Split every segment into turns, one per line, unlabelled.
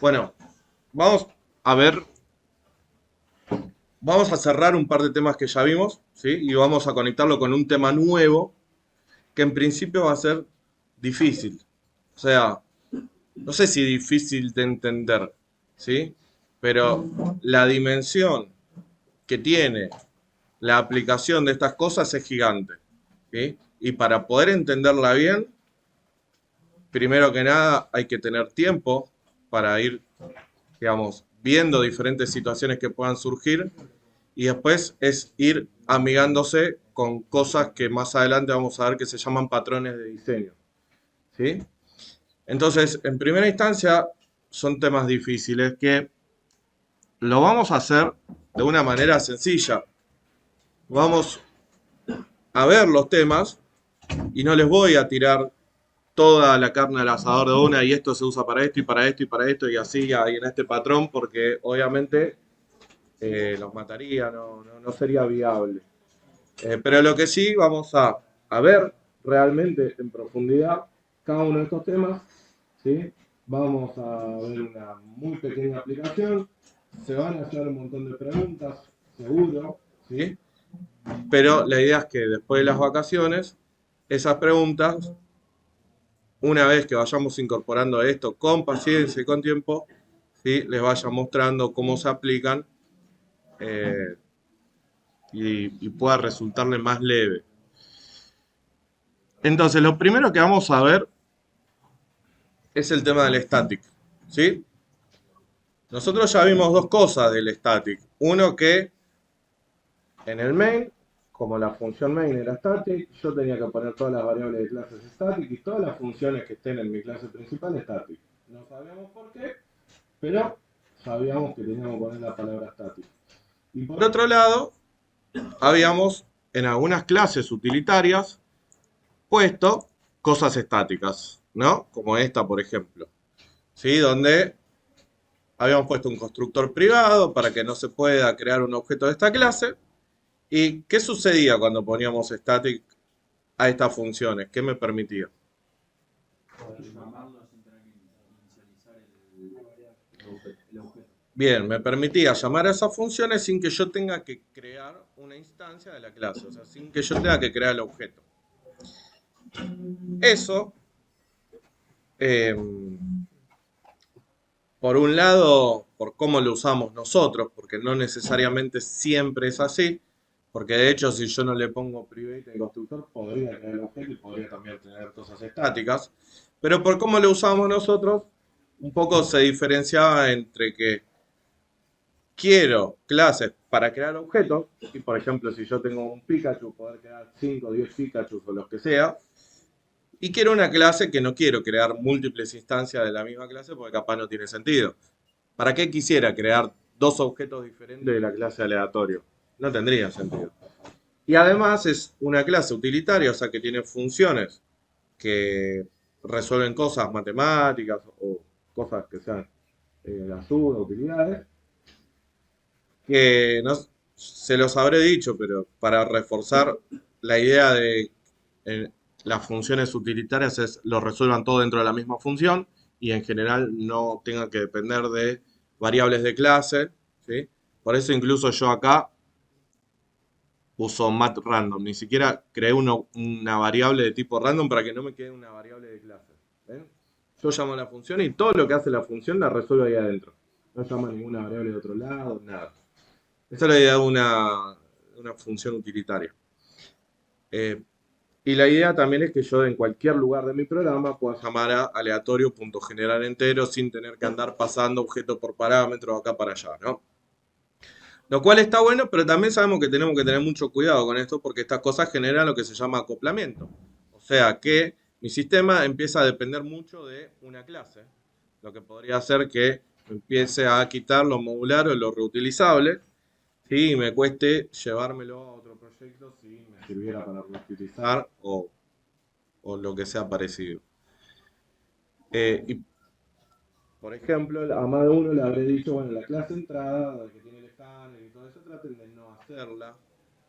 Bueno, vamos a ver, vamos a cerrar un par de temas que ya vimos, ¿sí? Y vamos a conectarlo con un tema nuevo que en principio va a ser difícil. O sea, no sé si difícil de entender, ¿sí? Pero la dimensión que tiene la aplicación de estas cosas es gigante, ¿sí? Y para poder entenderla bien, primero que nada hay que tener tiempo para ir, digamos, viendo diferentes situaciones que puedan surgir y después es ir amigándose con cosas que más adelante vamos a ver que se llaman patrones de diseño, ¿sí? Entonces, en primera instancia, son temas difíciles que lo vamos a hacer de una manera sencilla. Vamos a ver los temas y no les voy a tirar toda la carne al asador de una y esto se usa para esto y para esto y para esto y así y en este patrón porque obviamente los mataría, no sería viable. Pero lo que sí vamos a ver realmente en profundidad cada uno de estos temas, ¿sí? Vamos a ver una muy pequeña aplicación, se van a hacer un montón de preguntas, seguro, ¿sí? Pero la idea es que después de las vacaciones, esas preguntas, una vez que vayamos incorporando esto con paciencia y con tiempo, ¿sí? Les vaya mostrando cómo se aplican eh, y pueda resultarle más leve. Entonces, lo primero que vamos a ver es el tema del static, ¿sí? Nosotros ya vimos dos cosas del static. Uno que en el main, como la función main era static, yo tenía que poner todas las variables de clases static y todas las funciones que estén en mi clase principal static. No sabíamos por qué, pero sabíamos que teníamos que poner la palabra static. Y por otro lado, habíamos en algunas clases utilitarias puesto cosas estáticas, ¿no? Como esta, por ejemplo, ¿sí? Donde habíamos puesto un constructor privado para que no se pueda crear un objeto de esta clase. ¿Y qué sucedía cuando poníamos static a estas funciones? ¿Qué me permitía? Bien, me permitía llamar a esas funciones sin que yo tenga que crear una instancia de la clase, o sea, sin que yo tenga que crear el objeto. Eso, eh, por un lado, por cómo lo usamos nosotros, porque no necesariamente siempre es así, porque de hecho si yo no le pongo private en constructor podría crear el objeto y podría también tener cosas estáticas, pero por cómo lo usamos nosotros, un poco se diferenciaba entre que quiero clases para crear objetos, y por ejemplo si yo tengo un Pikachu, poder crear 5 o 10 Pikachu o los que sea, y quiero una clase que no quiero crear múltiples instancias de la misma clase porque capaz no tiene sentido. ¿Para qué quisiera crear dos objetos diferentes de la clase aleatorio? No tendría sentido. Y además es una clase utilitaria, o sea que tiene funciones que resuelven cosas matemáticas o cosas que sean de ayuda, utilidades, que no se los habré dicho, pero para reforzar la idea de eh, las funciones utilitarias es lo resuelvan todo dentro de la misma función y en general no tengan que depender de variables de clase, ¿sí? Por eso incluso yo acá uso mat random, ni siquiera creé una variable de tipo random para que no me quede una variable de clase. ¿Ven? Yo llamo a la función y todo lo que hace la función la resuelvo ahí adentro. No llamo a ninguna variable de otro lado, nada. Esa es la idea de una función utilitaria. Eh, y la idea también es que yo en cualquier lugar de mi programa pueda llamar a aleatorio.generar entero sin tener que andar pasando objeto por parámetro acá para allá, ¿no? Lo cual está bueno, pero también sabemos que tenemos que tener mucho cuidado con esto porque estas cosas generan lo que se llama acoplamiento. O sea que mi sistema empieza a depender mucho de una clase, lo que podría hacer que empiece a quitar lo modular o lo reutilizable, ¿sí? Y me cueste llevármelo a otro proyecto si me sirviera para reutilizar o lo que sea parecido. Y por ejemplo, a más de uno le habré dicho, bueno, la clase entrada, la que tiene el escáner y todo eso, traten de no hacerla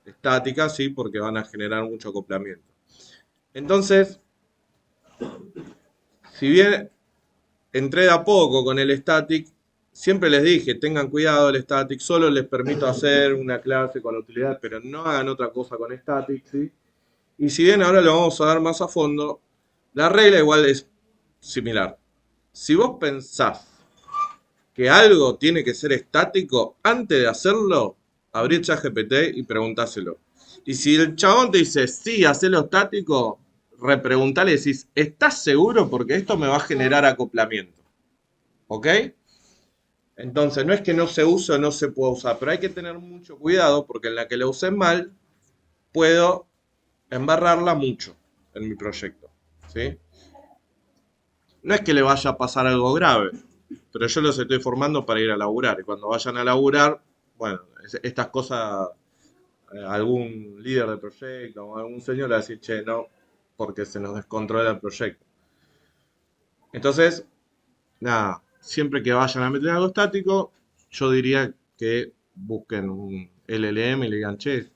estática, sí, porque van a generar mucho acoplamiento. Entonces, si bien entré de a poco con el static. Siempre les dije, tengan cuidado, el static solo les permito hacer una clase con la utilidad, pero no hagan otra cosa con static, ¿sí? Y si bien ahora lo vamos a dar más a fondo, la regla igual es similar. Si vos pensás que algo tiene que ser estático, antes de hacerlo, abrí ChatGPT y preguntáselo. Y si el chabón te dice, sí, hacelo estático, repreguntale y decís, ¿estás seguro? Porque esto me va a generar acoplamiento. ¿Ok? Entonces, no es que no se use o no se pueda usar, pero hay que tener mucho cuidado porque en la que la usé mal, puedo embarrarla mucho en mi proyecto. ¿Sí? No es que le vaya a pasar algo grave, pero yo los estoy formando para ir a laburar. Y cuando vayan a laburar, bueno, estas cosas, algún líder de proyecto o algún señor le va a decir, che, no, porque se nos descontrola el proyecto. Entonces, nada, siempre que vayan a meter algo estático, yo diría que busquen un LLM y le digan, che,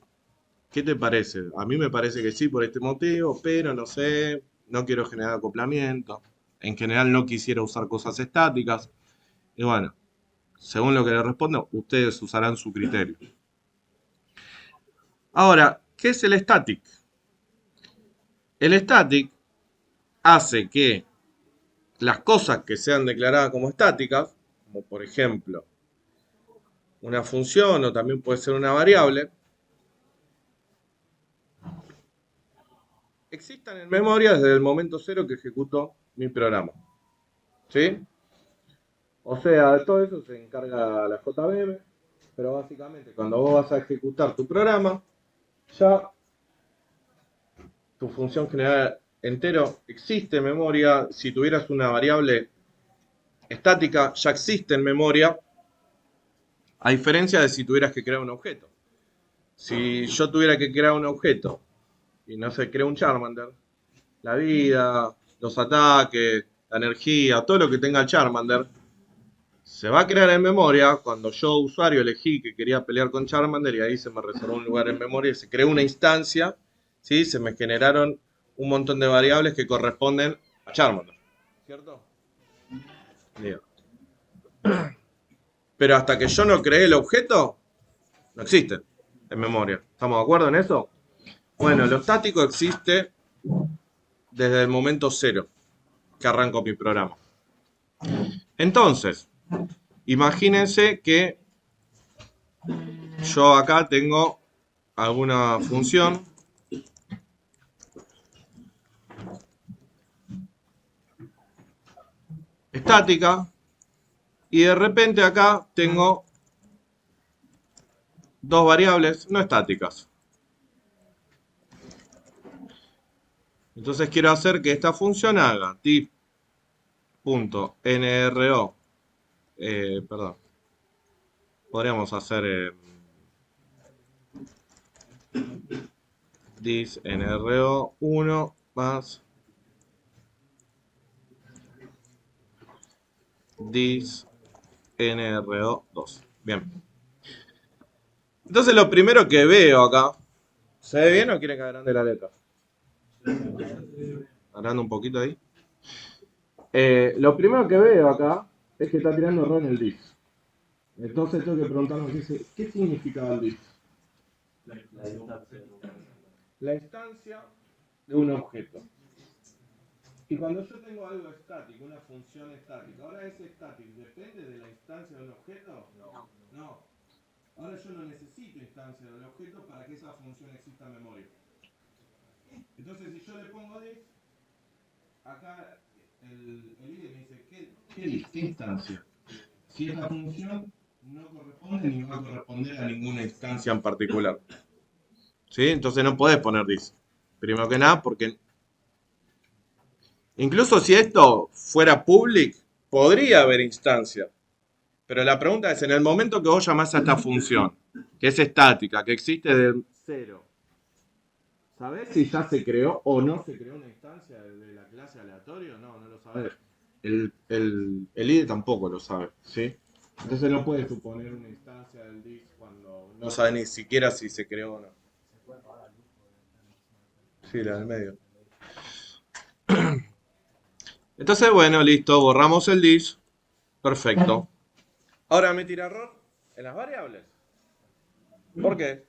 ¿qué te parece? A mí me parece que sí por este motivo, pero no sé, no quiero generar acoplamiento. En general no quisiera usar cosas estáticas. Y bueno, según lo que le respondo, ustedes usarán su criterio. Ahora, ¿qué es el static? El static hace que las cosas que sean declaradas como estáticas, como por ejemplo una función o también puede ser una variable, existan en memoria desde el momento cero que ejecuto mi programa. ¿Sí? O sea, de todo eso se encarga la JVM, pero básicamente cuando vos vas a ejecutar tu programa, ya tu función general entero existe en memoria. Si tuvieras una variable estática, ya existe en memoria, a diferencia de si tuvieras que crear un objeto. Si yo tuviera que crear un objeto y no sé, creo un Charmander, la vida, los ataques, la energía, todo lo que tenga el Charmander, se va a crear en memoria cuando yo, usuario, elegí que quería pelear con Charmander y ahí se me reservó un lugar en memoria y se creó una instancia, ¿sí? Se me generaron un montón de variables que corresponden a Charmander. ¿Cierto? Bien. Pero hasta que yo no creé el objeto, no existe en memoria. ¿Estamos de acuerdo en eso? Bueno, lo estático existe desde el momento cero que arranco mi programa. Entonces, imagínense que yo acá tengo alguna función estática y de repente acá tengo dos variables no estáticas. Entonces quiero hacer que esta función haga tip.nro, perdón, podríamos hacer this nro1 más this nro2. Bien. Entonces lo primero que veo acá, ¿se ve bien o quieren que agrande la letra? Agrando un poquito ahí. Lo primero que veo acá es que está tirando error en el disk. Entonces tengo que preguntarnos, ¿qué significa el disk? La instancia de un objeto. Y cuando yo tengo algo estático, una función estática, ahora ese estático depende de la instancia de un objeto. No. Ahora yo no necesito instancia del objeto para que esa función exista en memoria. Entonces, si yo le pongo disk, acá el IDE me dice, ¿qué disk? ¿Qué instancia? Si esta función no corresponde ni va a corresponder a ninguna instancia en particular. ¿Sí? Entonces no podés poner disk. Primero que nada, porque incluso si esto fuera public, podría haber instancia. Pero la pregunta es, en el momento que vos llamás a esta función, que es estática, que existe del cero, ¿sabés si ya se creó o no se creó una instancia de la clase aleatorio? No, no lo sabés. El IDE tampoco lo sabe, ¿sí? Entonces no puede suponer una instancia del disk cuando no sabe ni siquiera si se creó o no. Sí, la del medio. Entonces, bueno, listo, borramos el this. Perfecto. Ahora me tira error en las variables. ¿Por qué?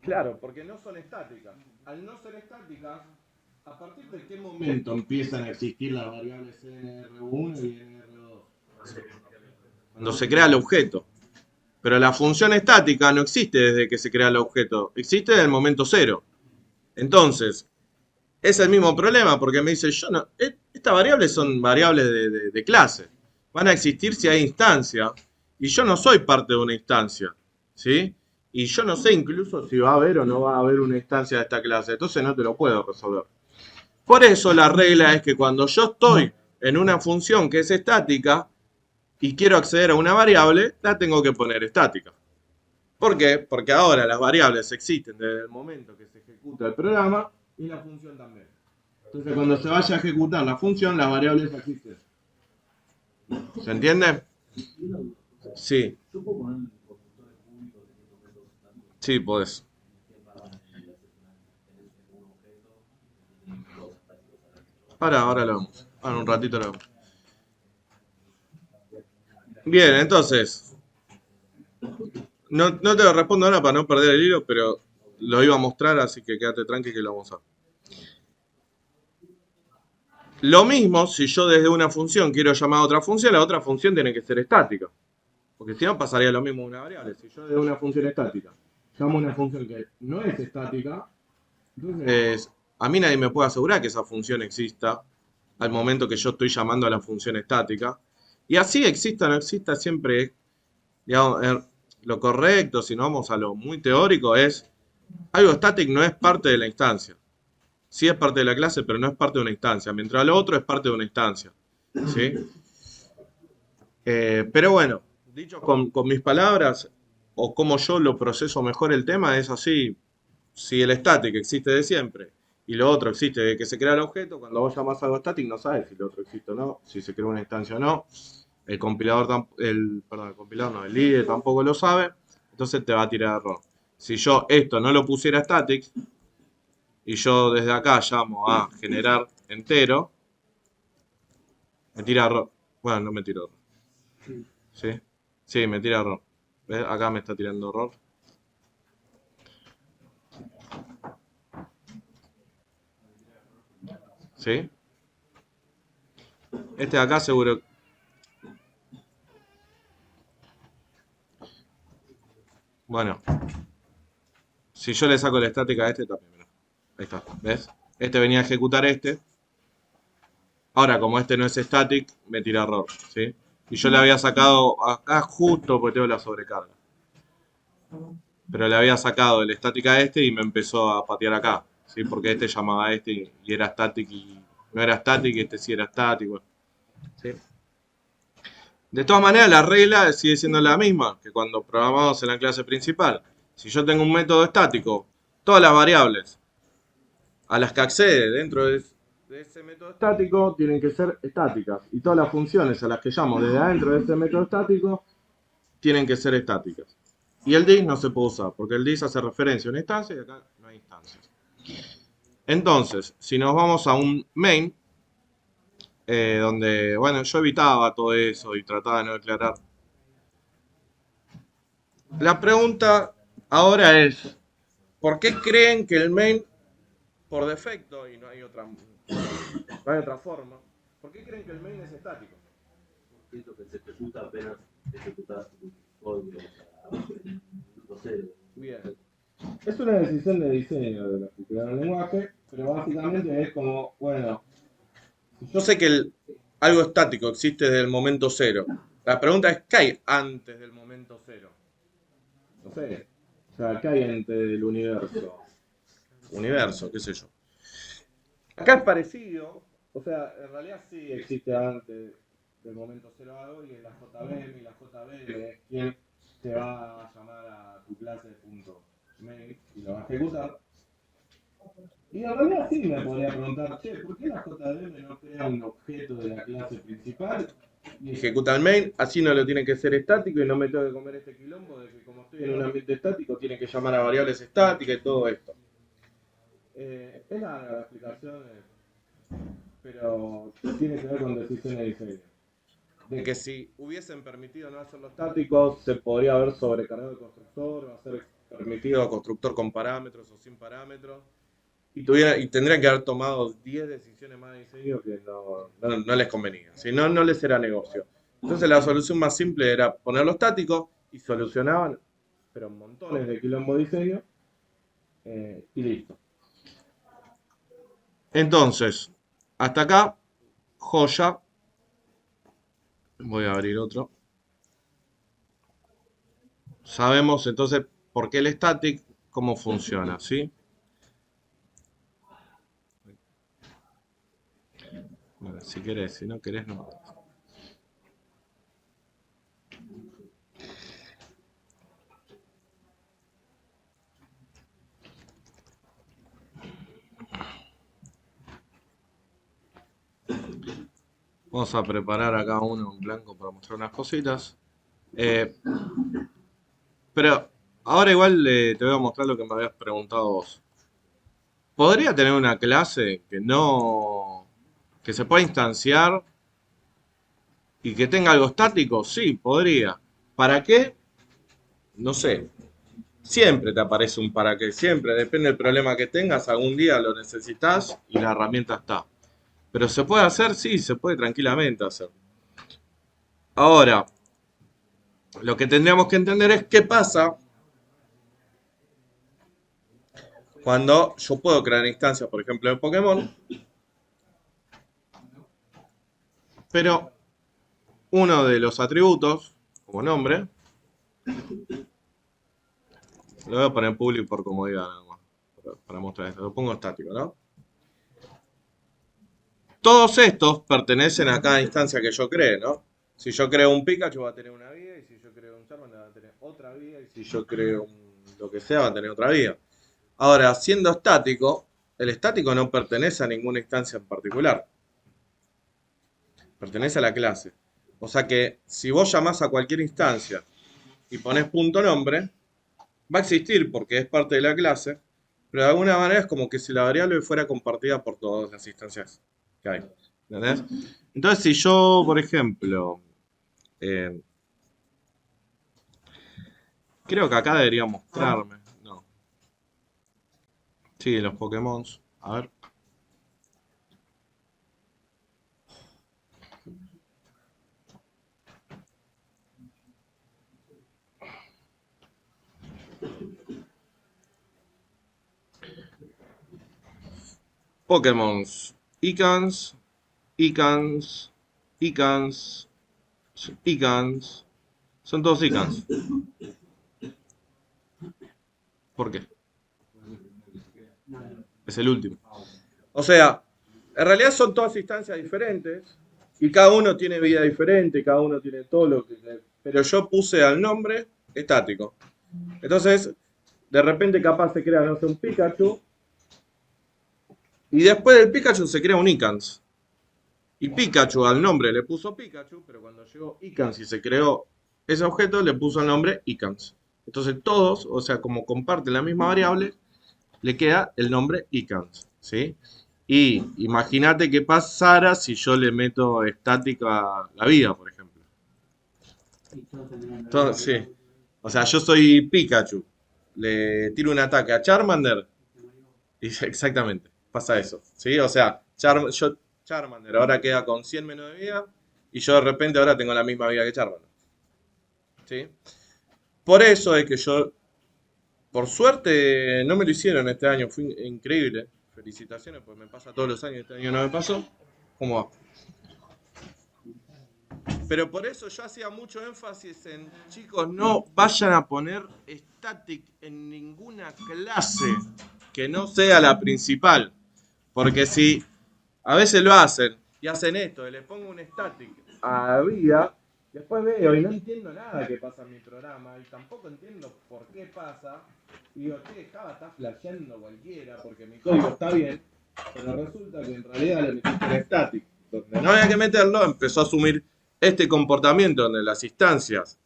Claro, porque no son estáticas. Al no ser estáticas, ¿a partir de qué momento empiezan a existir las variables NR1 y NR2? Cuando se crea el objeto. Pero la función estática no existe desde que se crea el objeto, existe desde el momento cero. Entonces, es el mismo problema porque me dice, yo no, estas variables son variables de clase. Van a existir si hay instancia. Y yo no soy parte de una instancia. ¿Sí? Y yo no sé incluso si va a haber o no va a haber una instancia de esta clase. Entonces no te lo puedo resolver. Por eso la regla es que cuando yo estoy en una función que es estática y quiero acceder a una variable, la tengo que poner estática. ¿Por qué? Porque ahora las variables existen desde el momento que se ejecuta el programa y la función también. Entonces cuando se vaya a ejecutar la función, las variables existen. ¿Se entiende? Sí. Sí, podés. Ahora lo vemos. Ahora un ratito lo vemos. Bien, entonces, no te lo respondo ahora para no perder el hilo, pero lo iba a mostrar, así que quédate tranqui que lo vamos a ver. Lo mismo, si yo desde una función quiero llamar a otra función, la otra función tiene que ser estática. Porque si no pasaría lo mismo en una variable. Si yo desde una función estática llamo a una función que no es estática, entonces a mí nadie me puede asegurar que esa función exista al momento que yo estoy llamando a la función estática. Y así exista o no exista, siempre, digamos, lo correcto, si no vamos a lo muy teórico, es algo estático no es parte de la instancia. Sí es parte de la clase, pero no es parte de una instancia. Mientras lo otro es parte de una instancia. ¿Sí? Pero bueno, dicho con mis palabras, o como yo lo proceso mejor el tema, es así. Si el static existe de siempre y lo otro existe de que se crea el objeto, cuando vos llamás algo static no sabes si lo otro existe o no, si se crea una instancia o no. El compilador, perdón, el compilador no, el IDE tampoco lo sabe, entonces te va a tirar error. Si yo esto no lo pusiera static y yo desde acá llamo a generar entero, me tira error. Bueno, no me tira error. ¿Sí? Sí, me tira error. ¿Ves? Acá me está tirando error. ¿Sí? Este de acá seguro. Bueno, si yo le saco la estática a este también, mirá. Ahí está, ¿ves? Este venía a ejecutar este. Ahora, como este no es static, me tira error, ¿sí? Y yo le había sacado acá justo porque tengo la sobrecarga. Pero le había sacado el static a este y me empezó a patear acá, ¿sí? Porque este llamaba a este y era static y no era static y este sí era static, bueno, ¿sí? De todas maneras, la regla sigue siendo la misma que cuando programamos en la clase principal. Si yo tengo un método estático, todas las variables a las que accede dentro de ese método estático tienen que ser estáticas. Y todas las funciones a las que llamo desde adentro de ese método estático tienen que ser estáticas. Y el this no se puede usar, porque el this hace referencia a una instancia y acá no hay instancias. Entonces, si nos vamos a un main, donde, bueno, yo evitaba todo eso y trataba de no declarar. La pregunta ahora es, ¿por qué creen que el main, por defecto, y no hay otra forma, ¿por qué creen que el main es estático?
Siento que se ejecuta apenas ejecutas tu código. No sé.
Bien. Es una decisión de diseño de la estructura del lenguaje, pero básicamente es como, bueno, yo sé que algo estático existe desde el momento cero. La pregunta es, ¿qué hay antes del momento cero? No sé. O sea, ¿qué hay antes del universo? Universo, qué sé yo. Acá es parecido, o sea, en realidad sí existe antes del momento cero algo y en la JVM y la JVM es quien te va a llamar a tu clase punto main y lo va a ejecutar. Y en realidad sí me podría preguntar, che, ¿por qué la JVM no crea un objeto de la clase principal y ejecuta el main? Así no lo tiene que ser estático y no me tengo que comer este quilombo de que como estoy en un ambiente estático tiene que llamar a variables estáticas y todo esto. Es la explicación, pero tiene que ver con decisiones de diseño. De que si hubiesen permitido no hacerlo estáticos, se podría haber sobrecargado el constructor, o hacer permitido al constructor con parámetros o sin parámetros, y tendrían que haber tomado 10 decisiones más de diseño que no les convenía. Si no, no les era negocio. Entonces la solución más simple era ponerlo estático y solucionaban, pero montones de quilombo de diseño, y listo. Entonces, hasta acá, joya. Voy a abrir otro. Sabemos entonces por qué el static, cómo funciona, ¿sí? Bueno, si querés, si no querés, no. Vamos a preparar acá uno en blanco para mostrar unas cositas. Pero ahora igual te voy a mostrar lo que me habías preguntado vos. ¿Podría tener una clase que se pueda instanciar y que tenga algo estático? Sí, podría. ¿Para qué? No sé. Siempre te aparece un para qué, siempre. Depende del problema que tengas, algún día lo necesitas y la herramienta está. Pero ¿se puede hacer? Sí, se puede tranquilamente hacer. Ahora, lo que tendríamos que entender es qué pasa cuando yo puedo crear instancias, por ejemplo, de Pokémon, pero uno de los atributos, como nombre, lo voy a poner público por comodidad nada más, para mostrar esto. Lo pongo estático, ¿no? Todos estos pertenecen a cada instancia que yo cree, ¿no? Si yo creo un Pikachu va a tener una vida, y si yo creo un Charmander va a tener otra vida, y si yo creo lo que sea va a tener otra vida. Ahora, siendo estático, el estático no pertenece a ninguna instancia en particular. Pertenece a la clase. O sea que si vos llamás a cualquier instancia y pones punto nombre, va a existir porque es parte de la clase, pero de alguna manera es como que si la variable fuera compartida por todas las instancias que hay. ¿Entendés? Entonces, si yo, por ejemplo, creo que acá debería mostrarme. No. Sí, los Pokémon. A ver. Pokémon. Icans. Icans. Icans. Icans. Son todos Icans. ¿Por qué? Es el último. O sea, en realidad son todas instancias diferentes y cada uno tiene vida diferente, cada uno tiene todo lo que... Pero yo puse al nombre estático. Entonces, de repente capaz se crea, no sé, un Pikachu y después del Pikachu se crea un Icans. Y Pikachu al nombre le puso Pikachu, pero cuando llegó Icans y se creó ese objeto, le puso el nombre Icans. Entonces todos, o sea, como comparten la misma variable, le queda el nombre Icans, ¿sí? Y imagínate qué pasara si yo le meto estática a la vida, por ejemplo. Entonces, sí. O sea, yo soy Pikachu, le tiro un ataque a Charmander y exactamente, pasa eso, ¿sí? O sea, Charmander ahora queda con 100 menos de vida y yo de repente ahora tengo la misma vida que Charmander, ¿sí? Por eso es que yo, por suerte, no me lo hicieron este año, fue increíble. Felicitaciones, pues me pasa todos los años, este año no me pasó. ¿Cómo va? Pero por eso yo hacía mucho énfasis en, chicos, no vayan a poner static en ninguna clase que no sea la principal. Porque si a veces lo hacen y hacen esto, y le pongo un static a vida, después veo y no entiendo nada que pasa en mi programa y tampoco entiendo por qué pasa. Y digo, che, Java está flasheando cualquiera porque mi código está bien, pero resulta que en realidad le metiste un static. Donde no había que meterlo, empezó a asumir este comportamiento donde las instancias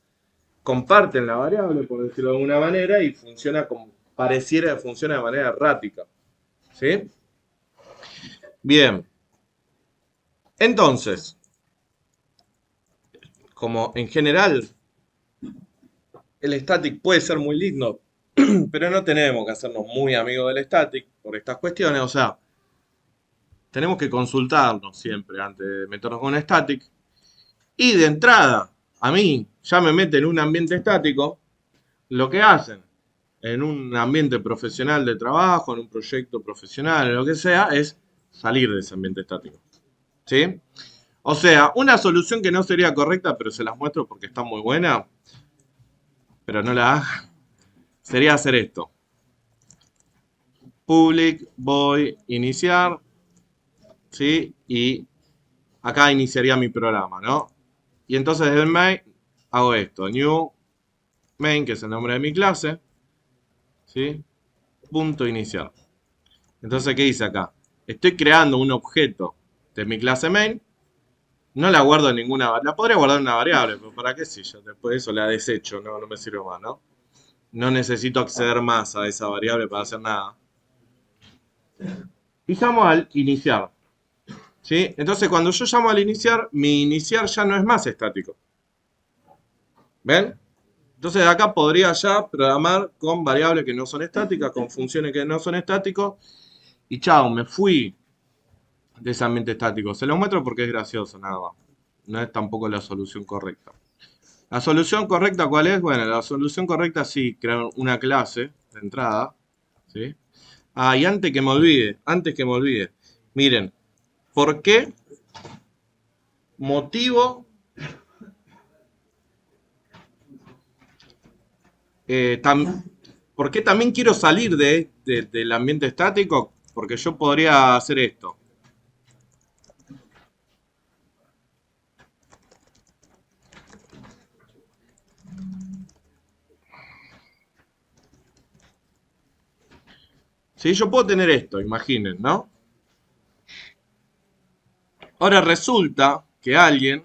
comparten la variable, por decirlo de alguna manera, y funciona como pareciera que funciona de manera errática. ¿Sí? Bien. Entonces, como en general el static puede ser muy lindo, pero no tenemos que hacernos muy amigos del static por estas cuestiones. O sea, tenemos que consultarnos siempre antes de meternos con static. Y de entrada, a mí ya me meten en un ambiente estático, lo que hacen en un ambiente profesional de trabajo, en un proyecto profesional, en lo que sea, es salir de ese ambiente estático. ¿Sí? O sea, una solución que no sería correcta, pero se las muestro porque está muy buena, pero no la haga, sería hacer esto. Public, voy, iniciar, ¿sí? Y acá iniciaría mi programa, ¿no? Y entonces desde el main hago esto, new main, que es el nombre de mi clase, ¿sí? Punto iniciar. Entonces, ¿qué dice acá? Estoy creando un objeto de mi clase main, no la guardo en ninguna, la podría guardar en una variable, pero ¿para qué si yo después de eso la desecho? No, no me sirve más, ¿no? No necesito acceder más a esa variable para hacer nada. Y llamo al iniciar, ¿sí? Entonces, cuando yo llamo al iniciar, mi iniciar ya no es más estático. ¿Ven? Entonces, de acá podría ya programar con variables que no son estáticas, con funciones que no son estáticos. Y chao, me fui de ese ambiente estático. Se lo muestro porque es gracioso, nada más. No es tampoco la solución correcta. ¿La solución correcta cuál es? Bueno, la solución correcta sí, crear una clase de entrada. ¿Sí? Ah, y antes que me olvide. Miren, ¿por qué motivo ¿por qué también quiero salir del ambiente estático? Porque yo podría hacer esto. Sí, yo puedo tener esto, imaginen, ¿no? Ahora resulta que alguien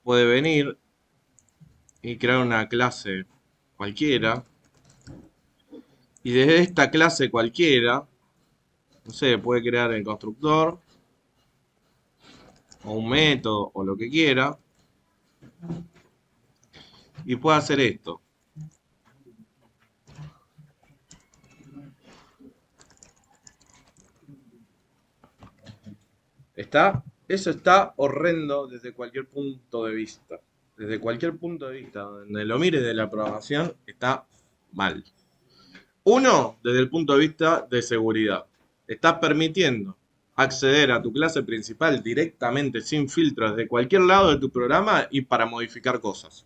puede venir y crear una clase cualquiera. Y desde esta clase cualquiera, no sé, puede crear el constructor o un método o lo que quiera. Y puede hacer esto. ¿Está? Eso está horrendo desde cualquier punto de vista. Desde cualquier punto de vista, donde lo mire de la programación, está mal. Uno, desde el punto de vista de seguridad. Estás permitiendo acceder a tu clase principal directamente, sin filtros, de cualquier lado de tu programa y para modificar cosas.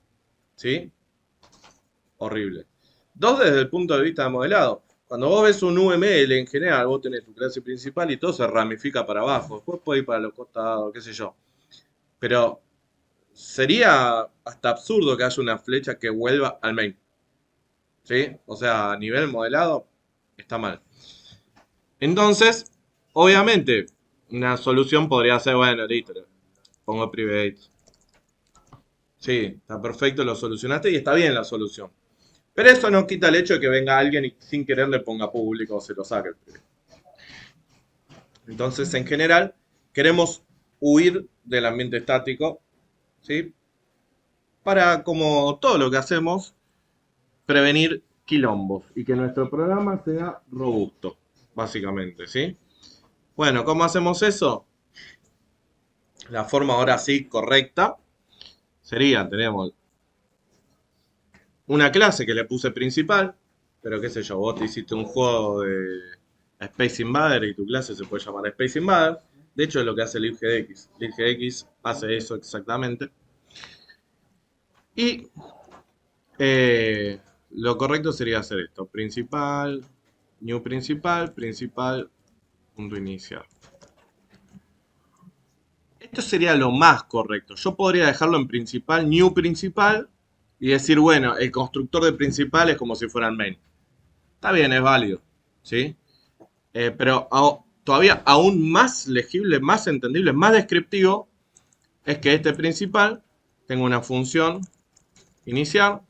¿Sí? Horrible. Dos, desde el punto de vista de modelado. Cuando vos ves un UML en general, vos tenés tu clase principal y todo se ramifica para abajo. Después puede ir para los costados, qué sé yo. Pero sería hasta absurdo que haya una flecha que vuelva al main. ¿Sí? O sea, a nivel modelado está mal. Entonces, obviamente, una solución podría ser, bueno, listo, pongo private. Sí, está perfecto, lo solucionaste y está bien la solución. Pero eso no quita el hecho de que venga alguien y sin querer le ponga público o se lo saque. Entonces, en general, queremos huir del ambiente estático, ¿sí? Para, como todo lo que hacemos, prevenir quilombos y que nuestro programa sea robusto, básicamente, ¿sí? Bueno, ¿cómo hacemos eso? La forma ahora sí correcta sería, tenemos una clase que le puse principal, pero qué sé yo, vos te hiciste un juego de Space Invader y tu clase se puede llamar Space Invader. De hecho es lo que hace libgdx. Libgdx hace eso exactamente. Y lo correcto sería hacer esto. Principal, new principal, principal, punto inicial. Esto sería lo más correcto. Yo podría dejarlo en principal, new principal, y decir, bueno, el constructor de principal es como si fuera el main. Está bien, es válido, ¿sí? Pero todavía aún más legible, más entendible, más descriptivo, es que este principal tenga una función inicial,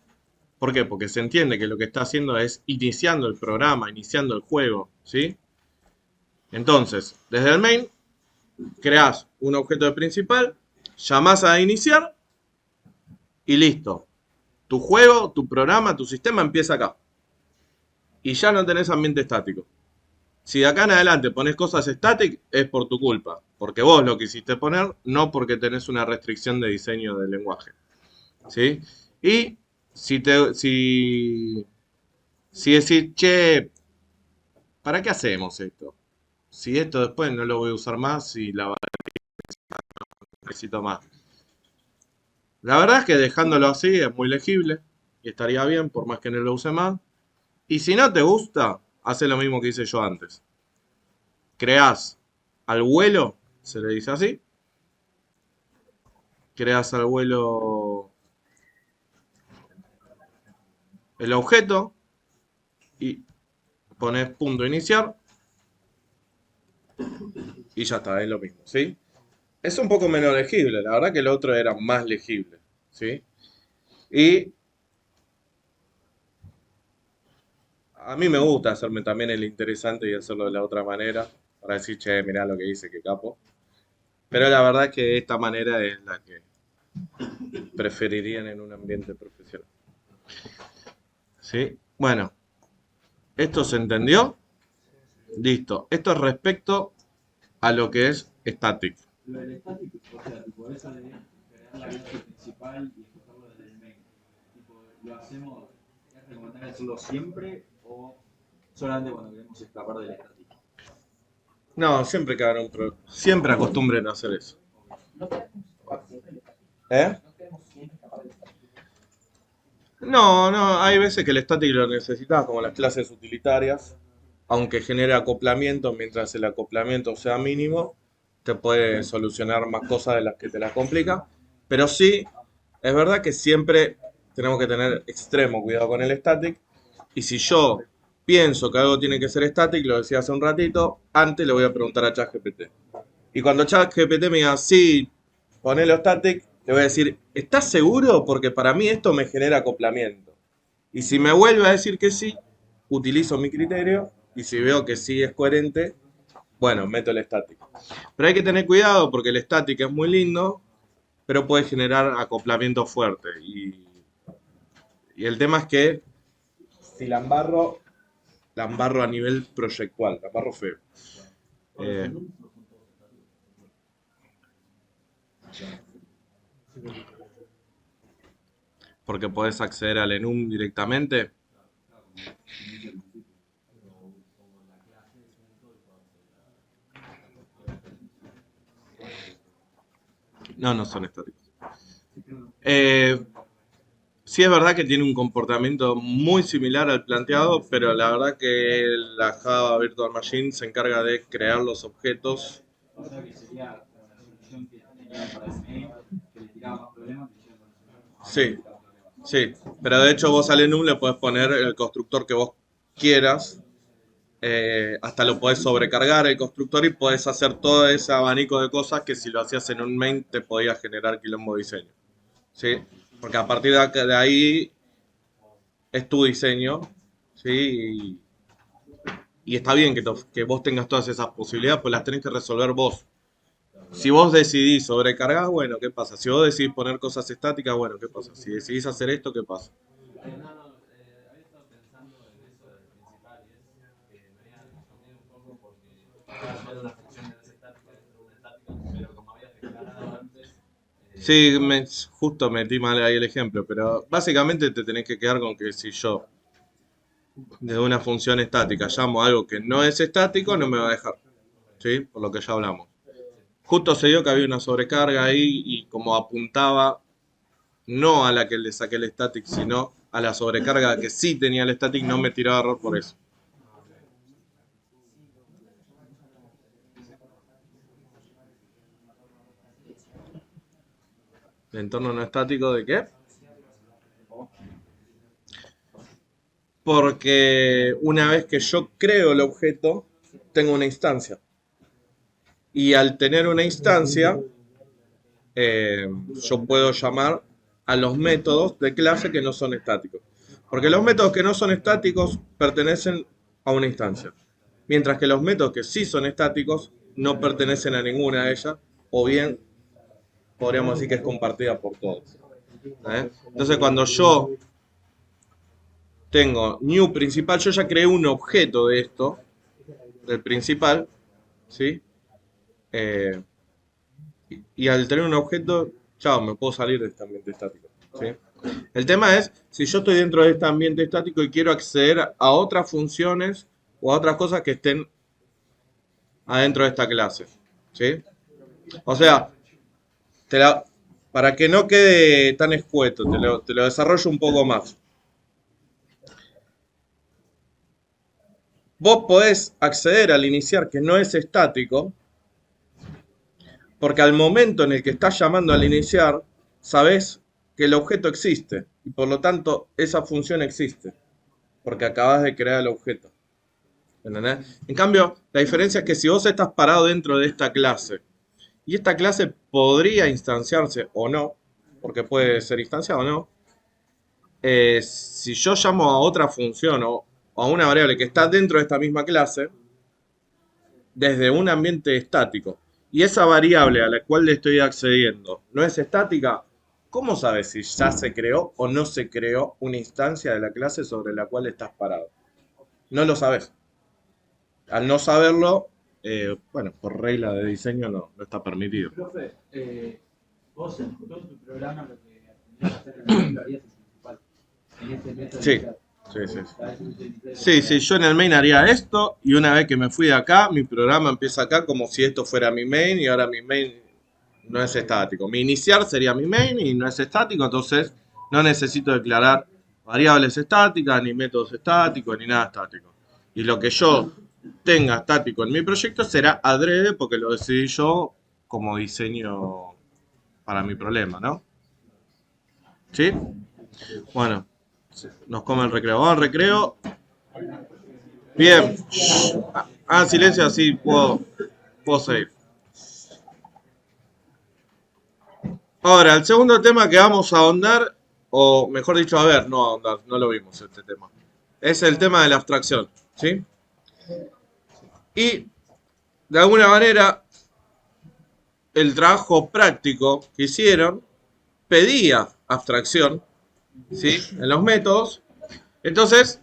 ¿Por qué? Porque se entiende que lo que está haciendo es iniciando el programa, iniciando el juego, ¿sí? Entonces, desde el main, creas un objeto de principal, llamás a iniciar y listo. Tu juego, tu programa, tu sistema empieza acá. Y ya no tenés ambiente estático. Si de acá en adelante pones cosas static, es por tu culpa. Porque vos lo quisiste poner, no porque tenés una restricción de diseño del lenguaje. ¿Sí? Y si decís, che, ¿para qué hacemos esto? Si esto después no lo voy a usar más y la verdad necesito más. La verdad es que dejándolo así es muy legible y estaría bien por más que no lo use más. Y si no te gusta, hace lo mismo que hice yo antes. Creás al vuelo, se le dice así. Creás al vuelo el objeto y pones punto iniciar y ya está, es lo mismo, ¿sí? Es un poco menos legible, la verdad que el otro era más legible, ¿sí? Y a mí me gusta hacerme también el interesante y hacerlo de la otra manera, para decir, che, mirá lo que hice, qué capo. Pero la verdad es que esta manera es la que preferirían en un ambiente profesional. ¿Sí? Bueno, ¿esto se entendió? Listo. Esto es respecto a lo que es static.
Lo del static, o sea, tipo, eso de crear la clase principal y ejecutarlo desde el main. Tipo, ¿lo hacemos, es recomendable hacerlo siempre o solamente cuando queremos escapar del static?
No, siempre que hagan un pro... Siempre acostumbren a hacer eso. ¿Eh? No, hay veces que el static lo necesitas, como las clases utilitarias, aunque genere acoplamiento, mientras el acoplamiento sea mínimo, te puede solucionar más cosas de las que te las complica. Pero sí, es verdad que siempre tenemos que tener extremo cuidado con el static. Y si yo pienso que algo tiene que ser static, lo decía hace un ratito, antes le voy a preguntar a ChatGPT. Y cuando ChatGPT me diga, sí, ponelo static, le voy a decir, ¿estás seguro? Porque para mí esto me genera acoplamiento. Y si me vuelve a decir que sí, utilizo mi criterio. Y si veo que sí es coherente, bueno, meto el static. Pero hay que tener cuidado porque el static es muy lindo, pero puede generar acoplamiento fuerte. Y el tema es que si la embarro a nivel proyectual, la embarro feo. Eh, porque podés acceder al enum directamente. No son estáticos. Sí es verdad que tiene un comportamiento muy similar al planteado, pero la verdad que la Java Virtual Machine se encarga de crear los objetos.
O sea que sería una solución que tenían para el main, que le tiraba más problemas que hicieron con
Sí, sí, pero de hecho vos al enum le podés poner el constructor que vos quieras. Hasta lo podés sobrecargar el constructor y podés hacer todo ese abanico de cosas que si lo hacías en un main te podía generar quilombo de diseño. ¿Sí? Porque a partir de ahí es tu diseño, ¿sí? Y está bien que vos tengas todas esas posibilidades, pues las tenés que resolver vos. Si vos decidís sobrecargar, bueno, ¿qué pasa? Si vos decidís poner cosas estáticas, bueno, ¿qué pasa? Si decidís hacer esto, ¿qué pasa?
Había estado pensando en eso del principal y es que me había confundido un poco porque estaba haciendo una función de estática dentro de una estática, pero como habías declarado antes.
Sí, justo metí mal ahí el ejemplo, pero básicamente te tenés que quedar con que si yo desde una función estática llamo a algo que no es estático, no me va a dejar, ¿sí? Por lo que ya hablamos. Justo se dio que había una sobrecarga ahí y como apuntaba no a la que le saqué el static, sino a la sobrecarga que sí tenía el static, no me tiraba error por eso. ¿El entorno no estático de qué? Porque una vez que yo creo el objeto, tengo una instancia. Y al tener una instancia, yo puedo llamar a los métodos de clase que no son estáticos. Porque los métodos que no son estáticos pertenecen a una instancia. Mientras que los métodos que sí son estáticos no pertenecen a ninguna de ellas, o bien podríamos decir que es compartida por todos. Entonces cuando yo tengo new principal, yo ya creé un objeto de esto, del principal, ¿sí? Y al tener un objeto, chao, me puedo salir de este ambiente estático, ¿sí? El tema es, si yo estoy dentro de este ambiente estático y quiero acceder a otras funciones o a otras cosas que estén adentro de esta clase, ¿sí? O sea, para que no quede tan escueto, te lo desarrollo un poco más. Vos podés acceder al iniciar que no es estático, porque al momento en el que estás llamando al iniciar, sabés que el objeto existe, y por lo tanto esa función existe, porque acabas de crear el objeto. ¿Entendés? En cambio, la diferencia es que si vos estás parado dentro de esta clase, y esta clase podría instanciarse o no, porque puede ser instanciada o no, si yo llamo a otra función o a una variable que está dentro de esta misma clase, desde un ambiente estático, y esa variable a la cual le estoy accediendo no es estática, ¿cómo sabes si ya se creó o no se creó una instancia de la clase sobre la cual estás parado? No lo sabes. Al no saberlo, bueno, por regla de diseño no está permitido.
Profe, vos en todo tu programa lo que aprendías a hacer en el main lo harías en principal. En este método
Sí.
inicial.
Sí, yo en el main haría esto y una vez que me fui de acá, mi programa empieza acá como si esto fuera mi main y ahora mi main no es estático. Mi iniciar sería mi main y no es estático, entonces no necesito declarar variables estáticas, ni métodos estáticos, ni nada estático. Y lo que yo tenga estático en mi proyecto será adrede porque lo decidí yo como diseño para mi problema, ¿no? ¿Sí? Bueno, nos come el recreo. Vamos al recreo. Bien. Silencio, así puedo seguir. Ahora, el segundo tema que vamos a ahondar, o mejor dicho, a ver, no ahondar, no lo vimos este tema. Es el tema de la abstracción, ¿sí? Y, de alguna manera, el trabajo práctico que hicieron pedía abstracción, ¿sí? En los métodos. Entonces,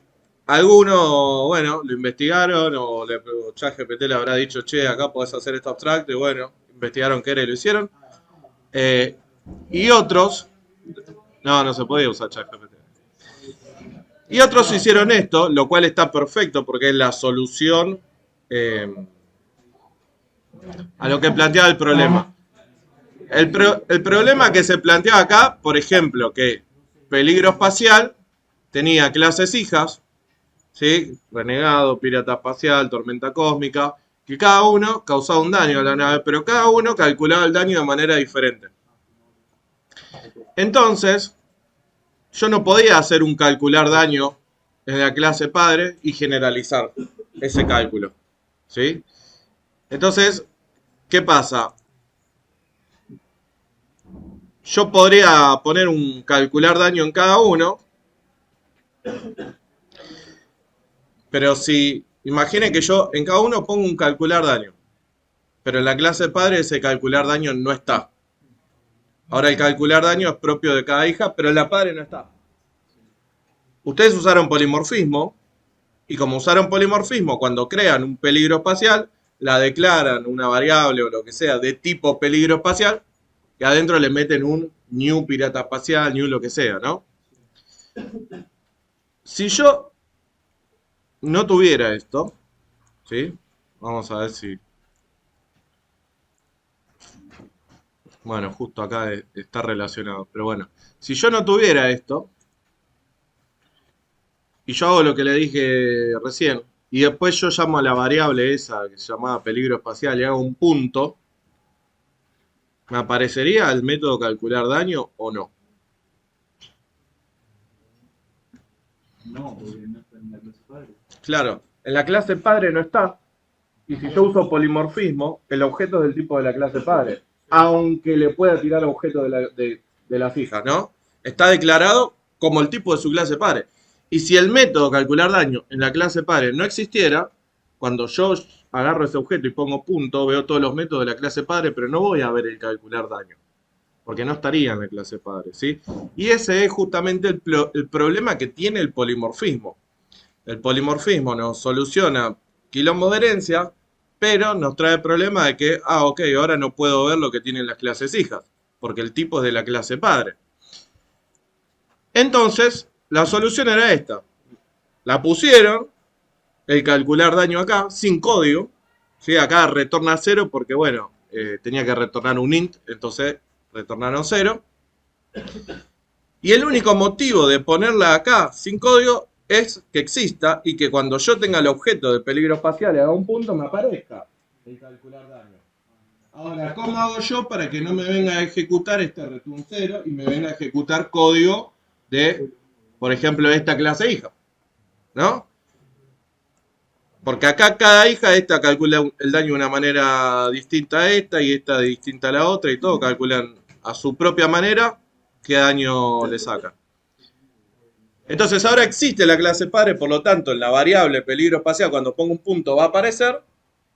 algunos, bueno, lo investigaron o ChatGPT le habrá dicho, che, acá podés hacer esto abstracto, y bueno, investigaron qué era y lo hicieron. Y otros, no se podía usar ChatGPT. Y otros hicieron esto, lo cual está perfecto porque es la solución a lo que planteaba el problema. El problema que se planteaba acá, por ejemplo, que peligro espacial tenía clases hijas, ¿sí? Renegado, pirata espacial, tormenta cósmica, que cada uno causaba un daño a la nave, pero cada uno calculaba el daño de manera diferente. Entonces, yo no podía hacer un calcular daño en la clase padre y generalizar ese cálculo, ¿sí? Entonces, ¿qué pasa? Yo podría poner un calcular daño en cada uno, pero si, imaginen que yo en cada uno pongo un calcular daño, pero en la clase padre ese calcular daño no está. Ahora el calcular daño es propio de cada hija, pero en la padre no está. Ustedes usaron polimorfismo, y como usaron polimorfismo, cuando crean un peligro espacial, la declaran una variable o lo que sea de tipo peligro espacial, que adentro le meten un new pirata espacial, new lo que sea, ¿no? Si yo no tuviera esto, ¿sí? Vamos a ver si... Bueno, justo acá está relacionado, pero bueno. Si yo no tuviera esto, y yo hago lo que le dije recién, y después yo llamo a la variable esa que se llamaba peligro espacial y hago un punto, ¿me aparecería el método calcular daño o no?
No, porque no está en la clase padre.
Claro, en la clase padre no está. Y si yo uso polimorfismo, el objeto es del tipo de la clase padre. Aunque le pueda tirar objeto de las hijas, ¿no? Está declarado como el tipo de su clase padre. Y si el método calcular daño en la clase padre no existiera, cuando yo agarro ese objeto y pongo punto, veo todos los métodos de la clase padre, pero no voy a ver el calcular daño, porque no estaría en la clase padre, ¿sí? Y ese es justamente el problema que tiene el polimorfismo. El polimorfismo nos soluciona quilombo de herencia, pero nos trae el problema de que, ok, ahora no puedo ver lo que tienen las clases hijas, porque el tipo es de la clase padre. Entonces, la solución era esta. La pusieron, el calcular daño acá, sin código. ¿Sí? Acá retorna 0 porque, bueno, tenía que retornar un int, entonces retornaron 0. Y el único motivo de ponerla acá sin código es que exista y que cuando yo tenga el objeto de peligro espacial y haga un punto me aparezca el calcular daño. Ahora, ¿cómo hago yo para que no me venga a ejecutar este return 0 y me venga a ejecutar código de, por ejemplo, esta clase hija? ¿No? Porque acá cada hija, esta calcula el daño de una manera distinta a esta y esta distinta a la otra y todo calculan a su propia manera qué daño le sacan. Entonces ahora existe la clase padre, por lo tanto en la variable peligro espacial cuando pongo un punto va a aparecer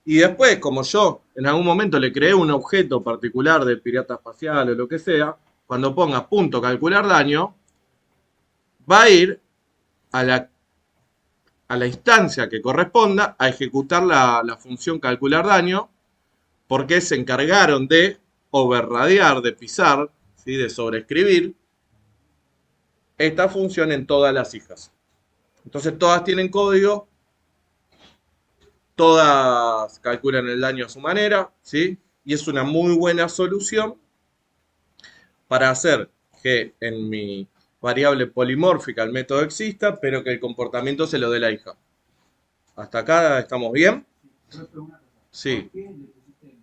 y después como yo en algún momento le creé un objeto particular de pirata espacial o lo que sea, cuando ponga punto calcular daño va a ir a la instancia que corresponda a ejecutar la función calcular daño porque se encargaron de overradear, de pisar, ¿sí? De sobreescribir esta función en todas las hijas. Entonces todas tienen código, todas calculan el daño a su manera, ¿sí? Y es una muy buena solución para hacer que en mi variable polimórfica el método exista, pero que el comportamiento se lo dé la hija. ¿Hasta acá estamos bien? Sí.
¿Por qué le pusiste en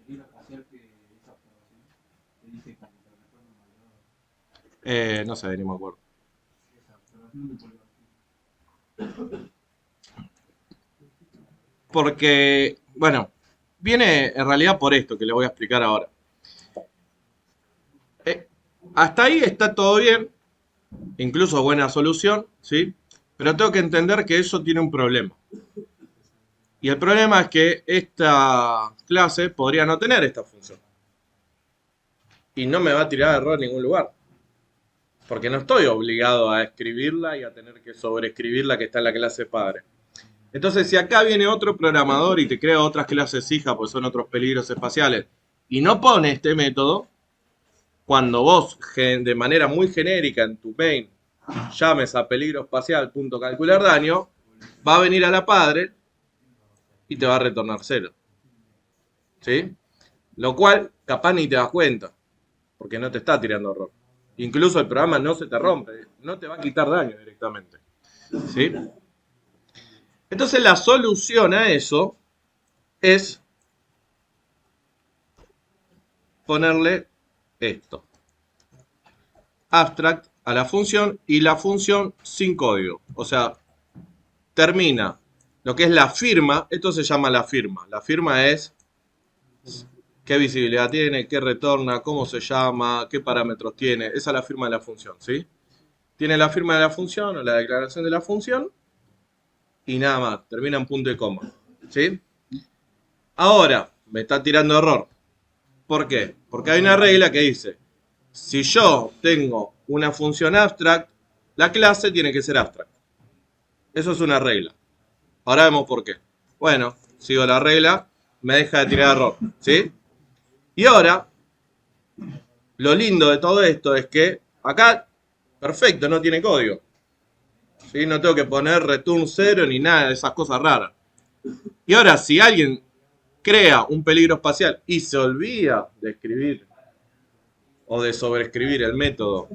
peligro espacial que esa observación te dice como que retorno mayor?
No sé, ni me acuerdo.
Esa observación de polimorfismo.
Porque, bueno, viene en realidad por esto que le voy a explicar ahora. Hasta ahí está todo bien, incluso buena solución, ¿sí? Pero tengo que entender que eso tiene un problema. Y el problema es que esta clase podría no tener esta función. Y no me va a tirar error en ningún lugar. Porque no estoy obligado a escribirla y a tener que sobreescribir la que está en la clase padre. Entonces, si acá viene otro programador y te crea otras clases hijas, pues son otros peligros espaciales, y no pone este método, cuando vos de manera muy genérica en tu main llames a peligro espacial punto calcular daño, va a venir a la padre y te va a retornar 0. ¿Sí? Lo cual capaz ni te das cuenta, porque no te está tirando error. Incluso el programa no se te rompe, no te va a quitar daño directamente. ¿Sí? Entonces la solución a eso es ponerle esto. Abstract a la función y la función sin código. O sea, termina lo que es la firma. Esto se llama la firma. La firma es qué visibilidad tiene, qué retorna, cómo se llama, qué parámetros tiene. Esa es la firma de la función, ¿sí? Tiene la firma de la función o la declaración de la función y nada más. Termina en punto y coma, ¿sí? Ahora, me está tirando error. ¿Por qué? Porque hay una regla que dice, si yo tengo una función abstract, la clase tiene que ser abstract. Eso es una regla. Ahora vemos por qué. Bueno, sigo la regla, me deja de tirar error, ¿sí? Y ahora, lo lindo de todo esto es que acá, perfecto, no tiene código. ¿Sí? No tengo que poner return 0 ni nada de esas cosas raras. Y ahora, si alguien crea un peligro espacial y se olvida de escribir o de sobreescribir el método,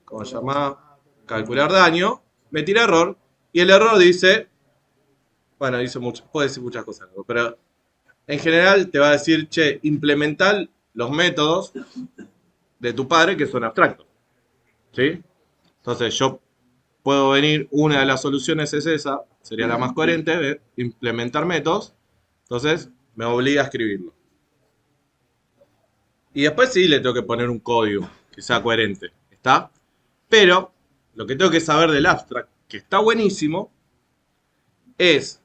¿cómo se llama? Calcular daño, me tira error y el error dice, bueno, dice mucho, puede decir muchas cosas, pero en general te va a decir, che, implementar los métodos de tu padre que son abstractos, ¿sí? Entonces yo puedo venir, una de las soluciones es esa, sería la más coherente, de implementar métodos, entonces me obliga a escribirlo. Y después sí le tengo que poner un código que sea coherente, ¿está? Pero lo que tengo que saber del abstract, que está buenísimo, es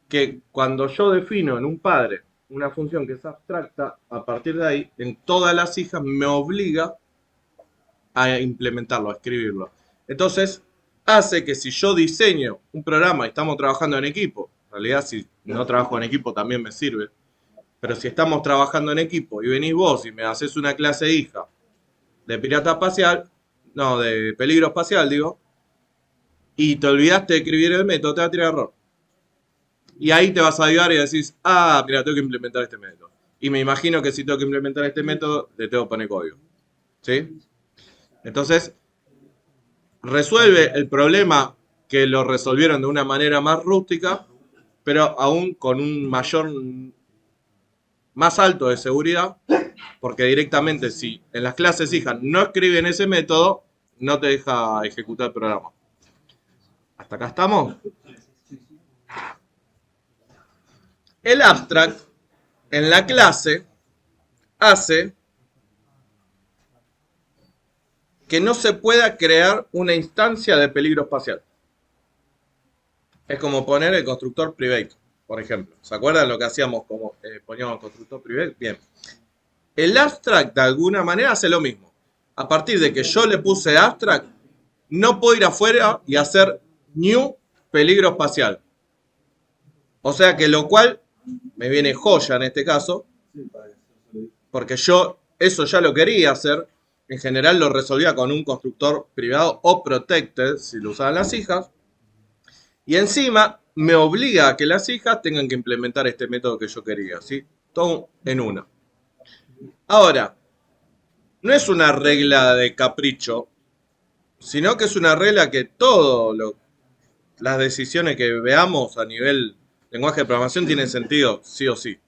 que cuando yo defino en un padre una función que es abstracta, a partir de ahí, en todas las hijas me obliga a implementarlo, a escribirlo. Entonces, hace que si yo diseño un programa y estamos trabajando en equipo, en realidad si no trabajo en equipo también me sirve, pero si estamos trabajando en equipo y venís vos y me haces una clase hija de pirata espacial, no, de peligro espacial, digo, y te olvidaste de escribir el método, te va a tirar error. Y ahí te vas a ayudar y decís, ah, mira, tengo que implementar este método. Y me imagino que si tengo que implementar este método, le tengo que poner código. ¿Sí? Entonces, resuelve el problema que lo resolvieron de una manera más rústica, pero aún con un mayor, más alto de seguridad, porque directamente si en las clases hijas no escriben ese método, no te deja ejecutar el programa. ¿Hasta acá estamos? El abstract en la clase hace que no se pueda crear una instancia de peligro espacial. Es como poner el constructor private, por ejemplo. ¿Se acuerdan lo que hacíamos como poníamos el constructor private? Bien. El abstract de alguna manera hace lo mismo. A partir de que yo le puse abstract, no puedo ir afuera y hacer new peligro espacial. O sea que lo cual me viene joya en este caso, porque yo eso ya lo quería hacer. En general lo resolvía con un constructor privado o protected, si lo usaban las hijas. Y encima me obliga a que las hijas tengan que implementar este método que yo quería, ¿sí? Todo en una. Ahora, no es una regla de capricho, sino que es una regla que las decisiones que veamos a nivel lenguaje de programación tienen sentido, sí o sí.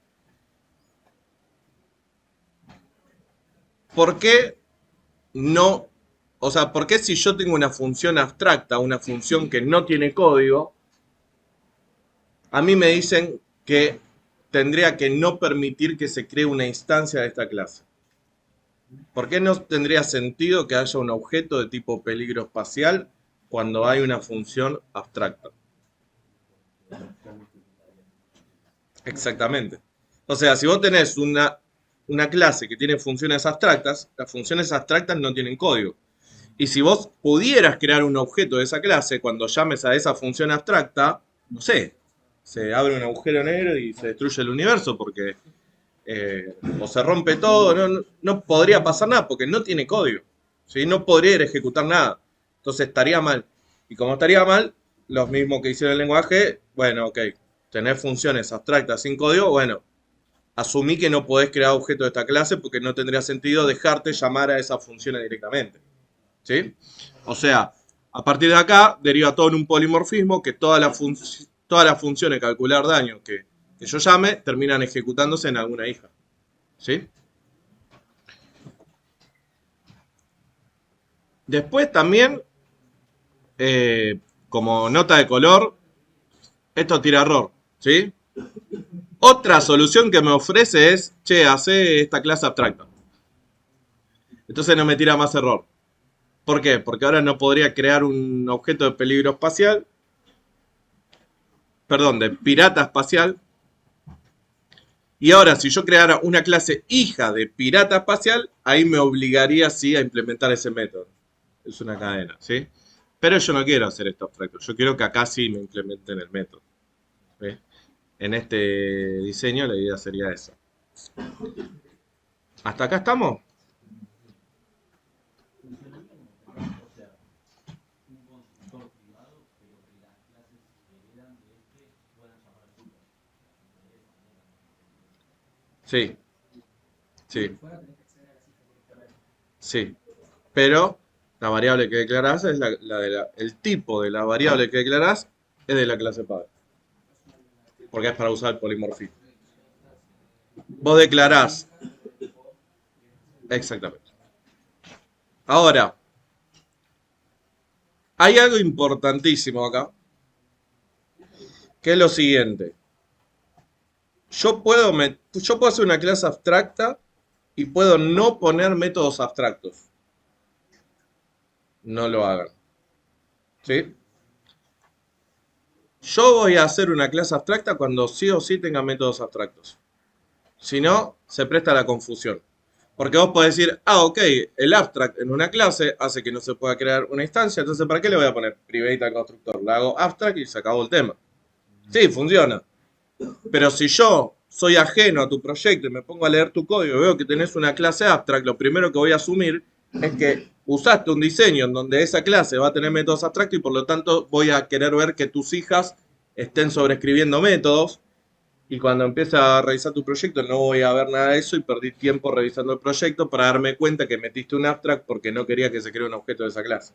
¿Por qué no? O sea, ¿por qué si yo tengo una función abstracta, una función que no tiene código, a mí me dicen que tendría que no permitir que se cree una instancia de esta clase? ¿Por qué no tendría sentido que haya un objeto de tipo peligro espacial cuando hay una función abstracta? Exactamente. O sea, si vos tenés una clase que tiene funciones abstractas, las funciones abstractas no tienen código. Y si vos pudieras crear un objeto de esa clase, cuando llames a esa función abstracta, no sé, se abre un agujero negro y se destruye el universo porque o se rompe todo, no podría pasar nada porque no tiene código, ¿sí? No podría ejecutar nada. Entonces estaría mal. Y como estaría mal, los mismos que hicieron el lenguaje, bueno, ok, tener funciones abstractas sin código, bueno, asumí que no podés crear objetos de esta clase porque no tendría sentido dejarte llamar a esas funciones directamente. ¿Sí? O sea, a partir de acá deriva todo en un polimorfismo que todas las funciones de calcular daño que yo llame terminan ejecutándose en alguna hija. ¿Sí? Después también, como nota de color, esto tira error. ¿Sí? Otra solución que me ofrece es, che, hace esta clase abstracta. Entonces no me tira más error. ¿Por qué? Porque ahora no podría crear un objeto de peligro espacial, perdón, de pirata espacial. Y ahora, si yo creara una clase hija de pirata espacial, ahí me obligaría, sí, a implementar ese método. Es una cadena, ¿sí? Pero yo no quiero hacer esto abstracto. Yo quiero que acá sí me implementen el método. ¿Sí? En este diseño la idea sería esa. ¿Hasta acá estamos? Sí, sí, sí. Pero la variable que declarás es el tipo de la variable que declarás es de la clase padre. Porque es para usar el polimorfismo. Vos declarás. Exactamente. Ahora, hay algo importantísimo acá, que es lo siguiente. Yo puedo hacer una clase abstracta y puedo no poner métodos abstractos. No lo hagan. ¿sí? Yo voy a hacer una clase abstracta cuando sí o sí tenga métodos abstractos. Si no, se presta a la confusión. Porque vos podés decir, ok, el abstract en una clase hace que no se pueda crear una instancia, entonces ¿para qué le voy a poner private al constructor? Le hago abstract y se acabó el tema. Sí, funciona. Pero si yo soy ajeno a tu proyecto y me pongo a leer tu código y veo que tenés una clase abstract, lo primero que voy a asumir es que usaste un diseño en donde esa clase va a tener métodos abstractos y por lo tanto voy a querer ver que tus hijas estén sobreescribiendo métodos. Y cuando empiece a revisar tu proyecto no voy a ver nada de eso y perdí tiempo revisando el proyecto para darme cuenta que metiste un abstract porque no quería que se cree un objeto de esa clase.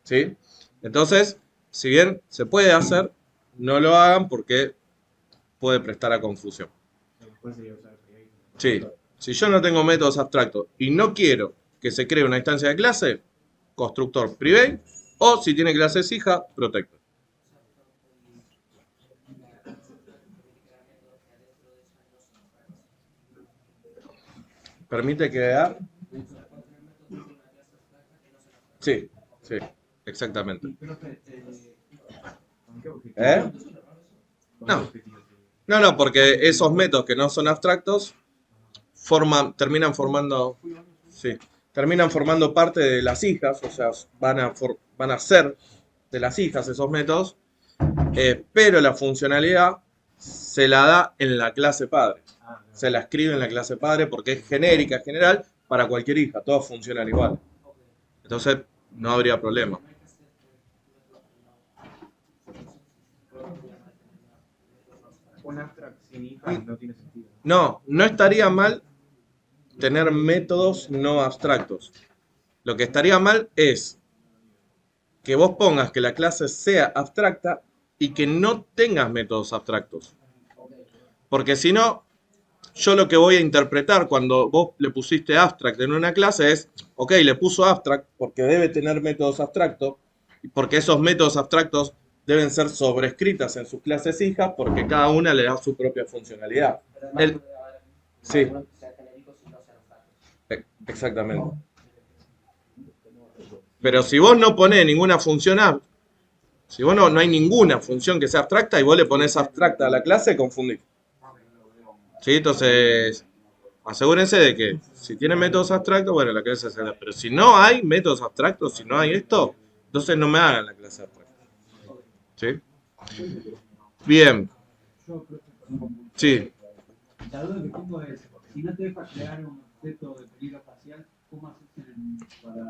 ¿Sí? Entonces, si bien se puede hacer, no lo hagan porque puede prestar a confusión.
Después sería usar private.
Sí, si yo no tengo métodos abstractos y no quiero que se cree una instancia de clase, constructor private, o si tiene clases hija, protector. ¿Permite crear? Sí, sí, exactamente.
Y, profe, ¿con qué objetivo?
¿Eh?
¿Con
No.
qué objetivo?
No, porque esos métodos que no son abstractos terminan formando, sí, terminan formando parte de las hijas, o sea, van a ser de las hijas esos métodos, pero la funcionalidad se la da en la clase padre.
Ah,
Se la escribe en la clase padre porque es genérica, general, para cualquier hija, todas funcionan igual. Entonces, no habría problema.
un abstract sin hija no tiene sentido.
No, no estaría mal tener métodos no abstractos. Lo que estaría mal es que vos pongas que la clase sea abstracta y que no tengas métodos abstractos. Porque si no, yo lo que voy a interpretar cuando vos le pusiste abstract en una clase es, ok, le puso abstract porque debe tener métodos abstractos, y porque esos métodos abstractos deben ser sobrescritas en sus clases hijas porque cada una le da su propia funcionalidad. Sí, exactamente. Pero si vos no ponés ninguna función si vos no hay ninguna función que sea abstracta y vos le ponés abstracta a la clase, confundís. ¿Sí? Entonces, asegúrense de que si tienen métodos abstractos, bueno, la clase se da. Pero si no hay métodos abstractos, si no hay esto, entonces no me hagan la clase abstracta. ¿Sí? Bien. Sí.
La duda que tengo es, si no te deja crear un objeto de peligro espacial, ¿cómo haces para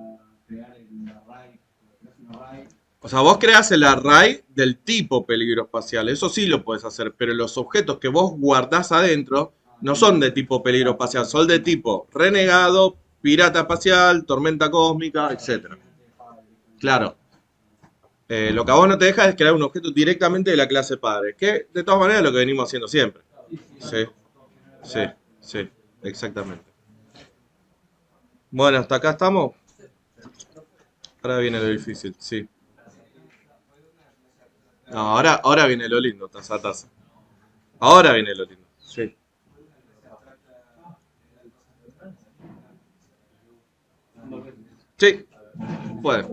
crear el array? ¿Creas un array?
O sea, vos creás el array del tipo peligro espacial, eso sí lo puedes hacer, pero los objetos que vos guardás adentro no son de tipo peligro espacial, son de tipo renegado, pirata espacial, tormenta cósmica, etc. Claro. Lo que a vos no te deja es crear un objeto directamente de la clase padre, que de todas maneras es lo que venimos haciendo siempre. Sí, sí, sí, exactamente. Bueno, hasta acá estamos. Ahora viene lo difícil, sí. No, ahora viene lo lindo, taza a taza. Ahora viene lo lindo, sí. Sí, puede.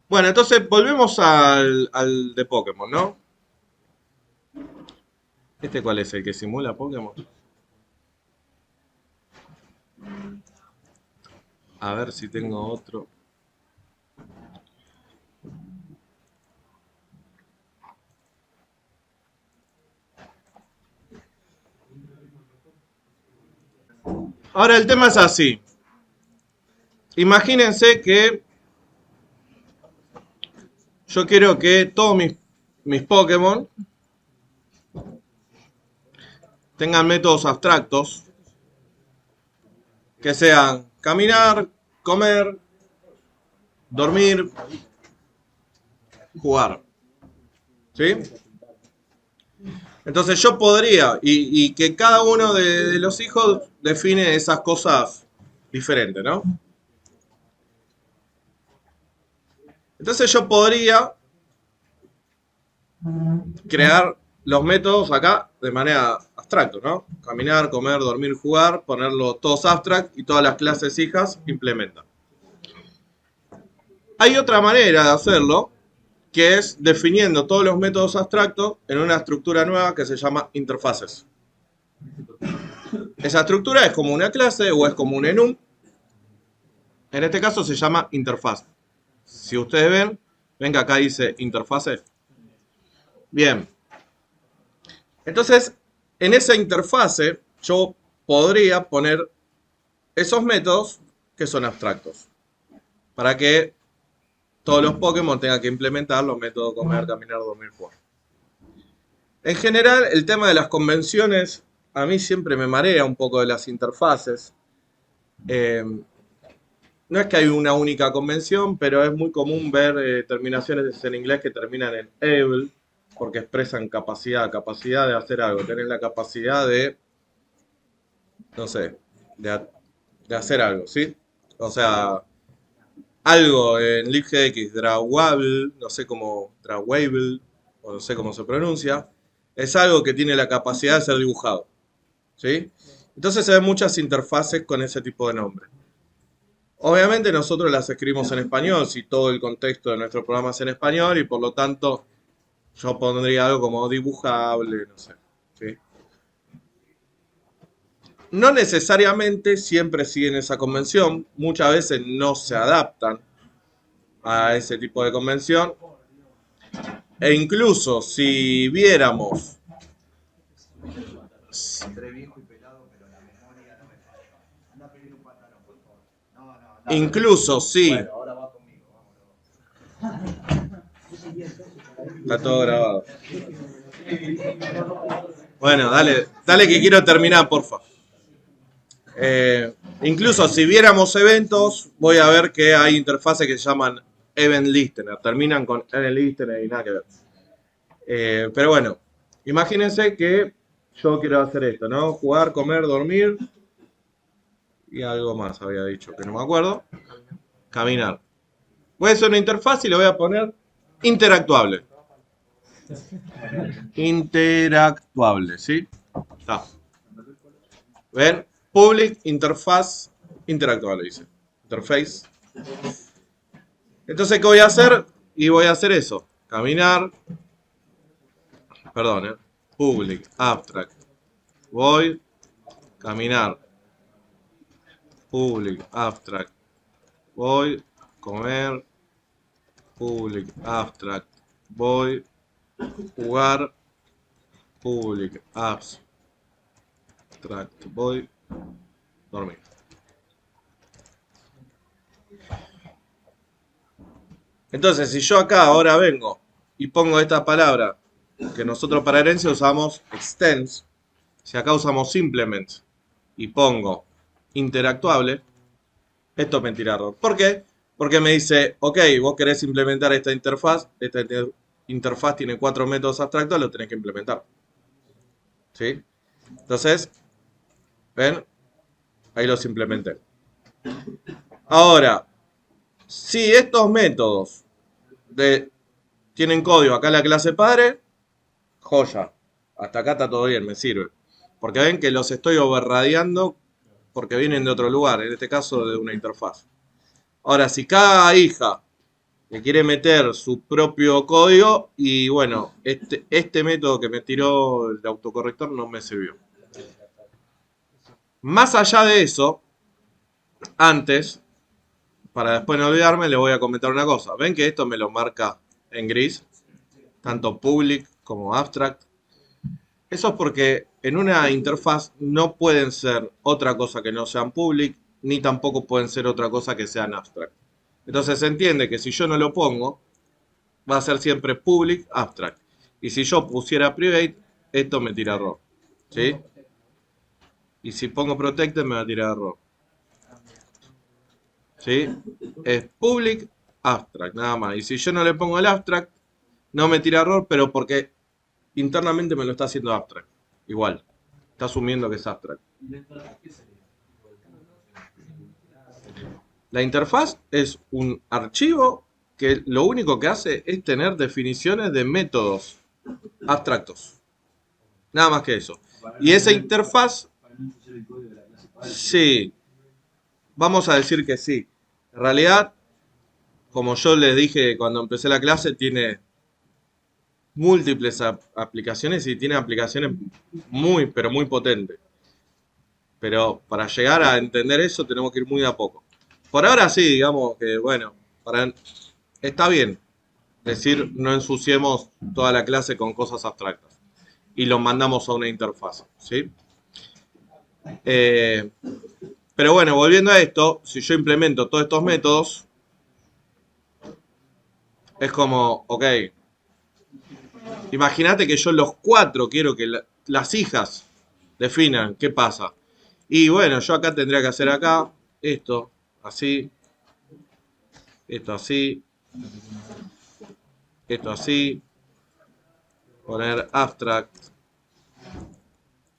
Bueno, entonces volvemos al de Pokémon, ¿no? ¿Este cuál es? ¿El que simula Pokémon? A ver si tengo otro. Ahora el tema es así. Imagínense que yo quiero que todos mis Pokémon tengan métodos abstractos que sean caminar, comer, dormir, jugar. ¿Sí? Entonces yo podría, y que cada uno de los hijos define esas cosas diferentes, ¿no? Entonces yo podría crear los métodos acá de manera abstracta, ¿no? Caminar, comer, dormir, jugar, ponerlo todos abstract y todas las clases hijas implementan. Hay otra manera de hacerlo, que es definiendo todos los métodos abstractos en una estructura nueva que se llama interfaces. Esa estructura es como una clase o es como un enum. En este caso se llama interfaz. Si ustedes ven que acá dice interface. Bien. Entonces, en esa interfase yo podría poner esos métodos que son abstractos. Para que todos los Pokémon tengan que implementar los métodos comer, caminar, dormir, jugar. En general, el tema de las convenciones a mí siempre me marea un poco de las interfaces. No es que hay una única convención, pero es muy común ver terminaciones en inglés que terminan en able, porque expresan capacidad de hacer algo, tener la capacidad de, no sé, de hacer algo, ¿sí? O sea, algo en libgdx, drawable, no sé cómo, drawable, o no sé cómo se pronuncia, es algo que tiene la capacidad de ser dibujado, ¿sí? Entonces se ven muchas interfaces con ese tipo de nombre. Obviamente nosotros las escribimos en español, si todo el contexto de nuestro programa es en español, y por lo tanto yo pondría algo como dibujable, no sé, ¿sí? No necesariamente siempre siguen esa convención, muchas veces no se adaptan a ese tipo de convención, e incluso si viéramos, incluso si, está todo grabado. Bueno, dale que quiero terminar, porfa. Incluso si viéramos eventos, voy a ver que hay interfaces que se llaman event listener, terminan con event listener y nada que ver. Pero bueno, imagínense que yo quiero hacer esto, ¿no? Jugar, comer, dormir y algo más había dicho que no me acuerdo. Caminar. Voy a hacer una interfaz y le voy a poner interactuable. Interactuable, ¿sí? Está. ¿Ven? Public interfaz interactuable, dice. Interface. Entonces, ¿qué voy a hacer? Y voy a hacer eso. Caminar. Perdón, Public, abstract. Voy. Caminar. Public, abstract. Voy. Comer. Public, abstract. Voy. Jugar. Public, abstract. Voy. Dormir. Entonces, si yo acá ahora vengo y pongo esta palabra que nosotros para herencia usamos extends, si acá usamos simplement y pongo interactuable, esto me tira error. ¿Por qué? Porque me dice, ok, vos querés implementar esta interfaz tiene 4 métodos abstractos, lo tenés que implementar. ¿Sí? Entonces, ¿ven? Ahí los implementé. Ahora, si estos métodos tienen código acá en la clase padre, joya. Hasta acá está todo bien, me sirve. Porque ven que los estoy overradeando porque vienen de otro lugar, en este caso de una interfaz. Ahora, si cada hija le quiere meter su propio código, y bueno, este método que me tiró el autocorrector no me sirvió. Más allá de eso, antes, para después no olvidarme, le voy a comentar una cosa. ¿Ven que esto me lo marca en gris? Tanto public como abstract. Eso es porque en una interfaz no pueden ser otra cosa que no sean public, ni tampoco pueden ser otra cosa que sean abstract. Entonces se entiende que si yo no lo pongo, va a ser siempre public, abstract. Y si yo pusiera private, esto me tira error. ¿Sí? Y si pongo protected, me va a tirar error. ¿Sí? Es public, abstract, nada más. Y si yo no le pongo el abstract, no me tira error, pero porque internamente me lo está haciendo abstract. Igual. Está asumiendo que es abstract. La interfaz es un archivo que lo único que hace es tener definiciones de métodos abstractos. Nada más que eso. Y esa interfaz,
Para no ensuciar el código de la clase padre.
sí, vamos a decir que sí. En realidad, como yo les dije cuando empecé la clase, tiene múltiples aplicaciones y tiene aplicaciones muy, pero muy potentes. Pero para llegar a entender eso tenemos que ir muy de a poco. Por ahora sí, digamos que, bueno, está bien decir no ensuciemos toda la clase con cosas abstractas y lo mandamos a una interfaz, ¿sí? Eh, pero bueno, volviendo a esto, si yo implemento todos estos métodos, es como, ok, imagínate que yo los 4 quiero que las hijas definan qué pasa. Y bueno, yo acá tendría que hacer acá esto, así, esto así, esto así, poner abstract,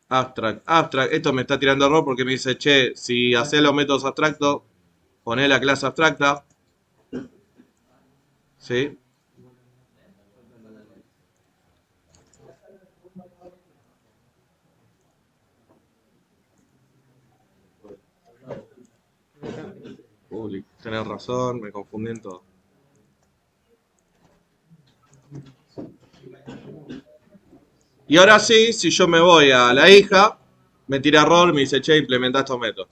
abstract, abstract. Esto me está tirando error porque me dice, che, si haces los métodos abstractos, poné la clase abstracta. ¿Sí? Uy, tenés razón, me confundí en todo. Y ahora sí, si yo me voy a la hija, me tira error, me dice, che, implementa estos métodos.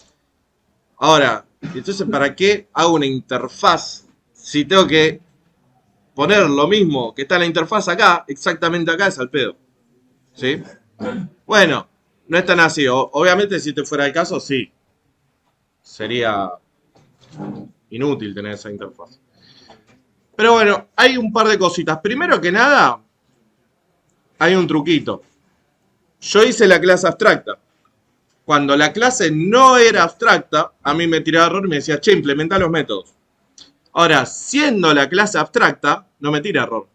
Ahora, entonces, ¿para qué hago una interfaz si tengo que poner lo mismo que está en la interfaz acá, exactamente acá, es al pedo? ¿Sí? Bueno, no es tan así. Obviamente, si te fuera el caso, sí. Sería inútil tener esa interfaz. Pero bueno, hay un par de cositas. Primero que nada, hay un truquito. Yo hice la clase abstracta. Cuando la clase no era abstracta, a mí me tiraba error y me decía, che, implementa los métodos. Ahora, siendo la clase abstracta, no me tira error.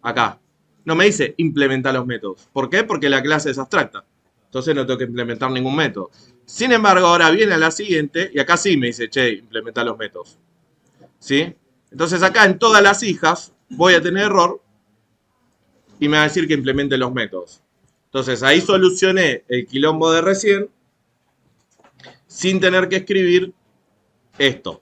Acá. No me dice implementa los métodos. ¿Por qué? Porque la clase es abstracta. Entonces no tengo que implementar ningún método. Sin embargo, ahora viene a la siguiente y acá sí me dice, che, implementa los métodos. ¿Sí? Entonces acá en todas las hijas voy a tener error y me va a decir que implemente los métodos. Entonces ahí solucioné el quilombo de recién sin tener que escribir esto.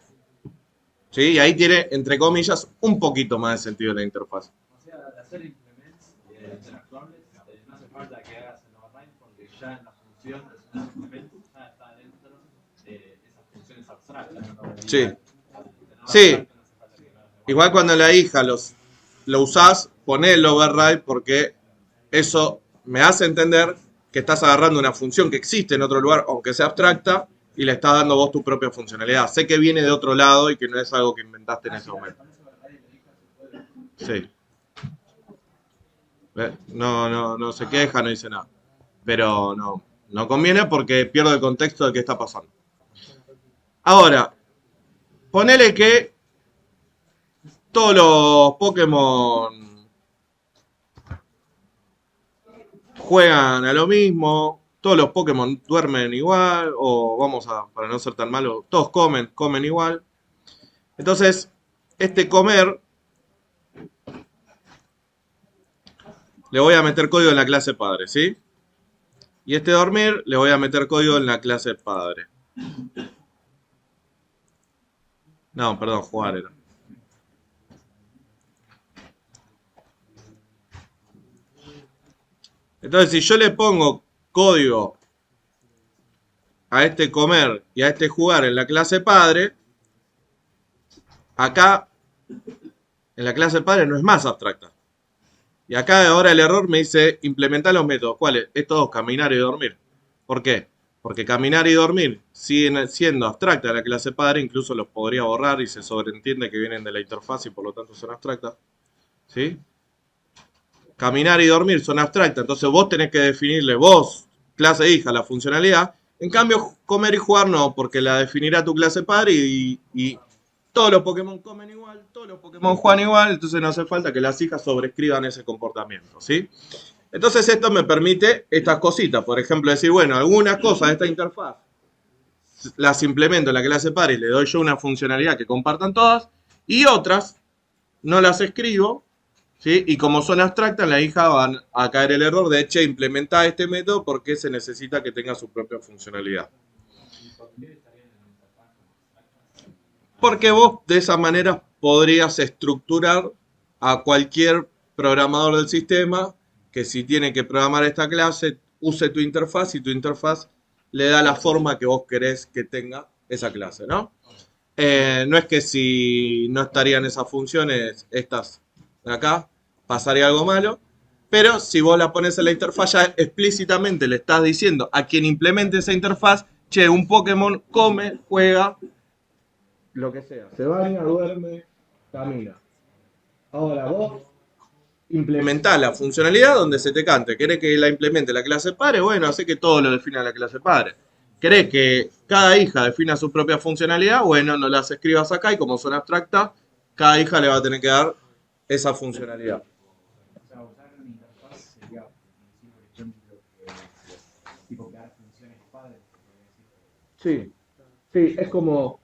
¿Sí? Y ahí tiene, entre comillas, un poquito más de sentido la interfaz.
O sea, al hacer implements interactuables, no hace falta que hagas el override porque ya en la función de esos implementos ya está dentro de esas funciones abstractas.
Sí. Sí. Igual cuando la hija lo usás, poné el override porque eso me hace entender que estás agarrando una función que existe en otro lugar, aunque sea abstracta, y le estás dando vos tu propia funcionalidad. Sé que viene de otro lado y que no es algo que inventaste en ese momento. Sí. No se queja, no dice nada. Pero no conviene porque pierdo el contexto de qué está pasando. Ahora, ponele que todos los Pokémon juegan a lo mismo, todos los Pokémon duermen igual, o vamos a, para no ser tan malo, todos comen igual. Entonces, este comer, le voy a meter código en la clase padre, ¿sí? Y este dormir, le voy a meter código en la clase padre. No, perdón, jugar era. Entonces, si yo le pongo código a este comer y a este jugar en la clase padre, acá en la clase padre no es más abstracta. Y acá ahora el error me dice implementar los métodos. ¿Cuáles? Estos dos, caminar y dormir. ¿Por qué? Porque caminar y dormir siguen siendo abstractas la clase padre, incluso los podría borrar y se sobreentiende que vienen de la interfaz y por lo tanto son abstractas. ¿Sí? Caminar y dormir son abstractas, entonces vos tenés que definirle vos, clase hija, la funcionalidad. En cambio, comer y jugar no, porque la definirá tu clase padre y todos los Pokémon comen igual, todos los Pokémon juegan igual, entonces no hace falta que las hijas sobrescriban ese comportamiento, ¿sí? Entonces esto me permite estas cositas, por ejemplo, decir, bueno, algunas cosas de esta interfaz las implemento en la clase padre y le doy yo una funcionalidad que compartan todas, y otras no las escribo ¿sí? Y como son abstractas, en la hija van a caer el error de, che, implementar este método porque se necesita que tenga su propia funcionalidad. Porque vos de esa manera podrías estructurar a cualquier programador del sistema que si tiene que programar esta clase, use tu interfaz y tu interfaz le da la forma que vos querés que tenga esa clase, ¿no? No es que si no estarían esas funciones, estas de acá, pasaría algo malo, pero si vos la pones en la interfaz, ya explícitamente le estás diciendo a quien implemente esa interfaz, che, un Pokémon come, juega, lo que sea, se baña, duerme, camina. Ahora vos implementá la funcionalidad donde se te cante. ¿Querés que la implemente la clase padre? Bueno, hace que todo lo defina la clase padre. ¿Querés que cada hija defina su propia funcionalidad? Bueno, no las escribas acá y como son abstractas, cada hija le va a tener que dar esa funcionalidad.
O sea, usar una interfaz sería, por ejemplo, tipo crear funciones padres.
Sí, sí, es como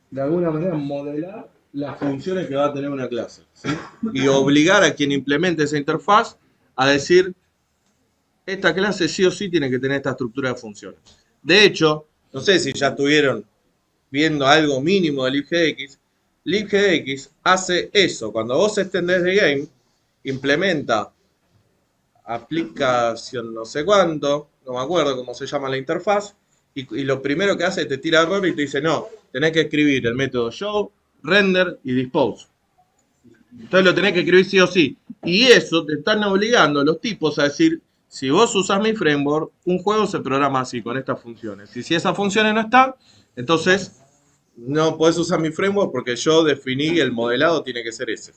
de alguna manera modelar las funciones que va a tener una clase, ¿sí? Y obligar a quien implemente esa interfaz a decir, esta clase sí o sí tiene que tener esta estructura de funciones. De hecho, no sé si ya estuvieron viendo algo mínimo de libgdx. libgdx hace eso. Cuando vos extendés de game, implementa aplicación no sé cuánto, no me acuerdo cómo se llama la interfaz, y lo primero que hace es te tira error y te dice, no, tenés que escribir el método show, render y dispose. Entonces lo tenés que escribir sí o sí. Y eso te están obligando los tipos a decir, si vos usás mi framework, un juego se programa así, con estas funciones. Y si esas funciones no están, entonces no podés usar mi framework porque yo definí el modelado tiene que ser ese.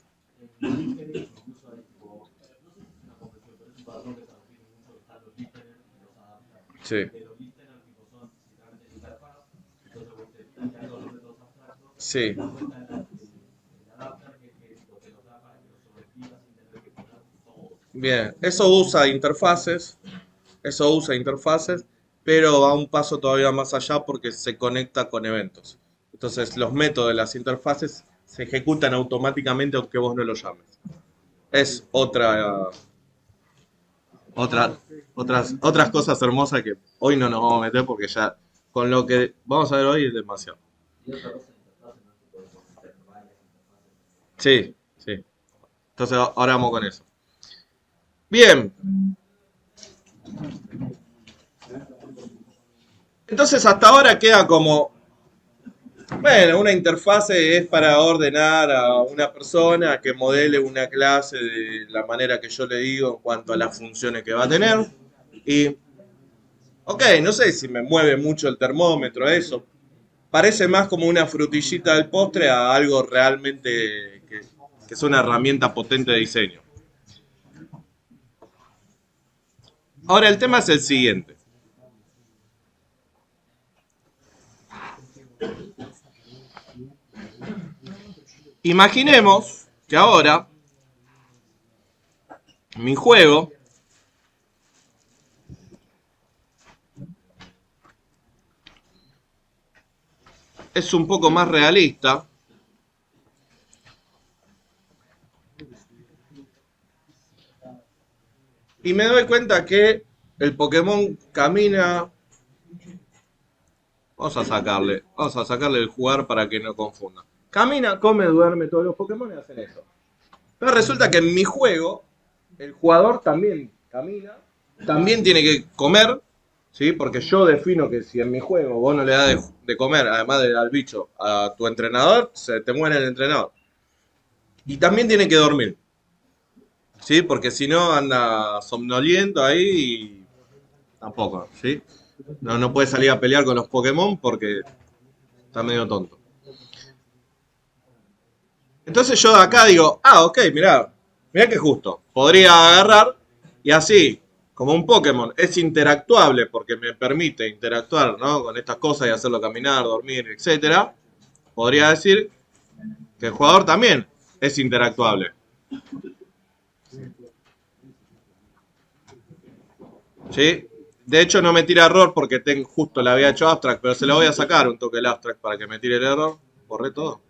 Sí. Sí. Bien, eso usa interfaces, pero va un paso todavía más allá porque se conecta con eventos. Entonces los métodos de las interfaces se ejecutan automáticamente aunque vos no lo llames. Es otras cosas hermosas que hoy no nos vamos a meter porque ya con lo que vamos a ver hoy es demasiado. Sí, sí. Entonces ahora vamos con eso. Bien. Entonces hasta ahora queda como, bueno, una interfase es para ordenar a una persona que modele una clase de la manera que yo le digo en cuanto a las funciones que va a tener. Y, ok, no sé si me mueve mucho el termómetro, eso. Parece más como una frutillita del postre a algo realmente que es una herramienta potente de diseño. Ahora el tema es el siguiente. Imaginemos que ahora mi juego es un poco más realista. Y me doy cuenta que el Pokémon camina. Vamos a sacarle el jugar para que no confunda. Camina, come, duerme, todos los Pokémon hacen eso. Pero resulta que en mi juego, el jugador también camina, también tiene que comer, ¿sí? Porque yo defino que si en mi juego vos no le das de comer, además de al bicho, a tu entrenador, se te muere el entrenador. Y también tiene que dormir, ¿sí? Porque si no anda somnoliento ahí y tampoco, ¿sí? No puede salir a pelear con los Pokémon porque está medio tonto. Entonces yo de acá digo, ok, mirá que justo. Podría agarrar y así, como un Pokémon, es interactuable porque me permite interactuar, ¿no? Con estas cosas y hacerlo caminar, dormir, etc. Podría decir que el jugador también es interactuable. ¿Sí? De hecho no me tira error porque justo le había hecho abstract, pero se lo voy a sacar un toque el abstract para que me tire el error. Borré todo.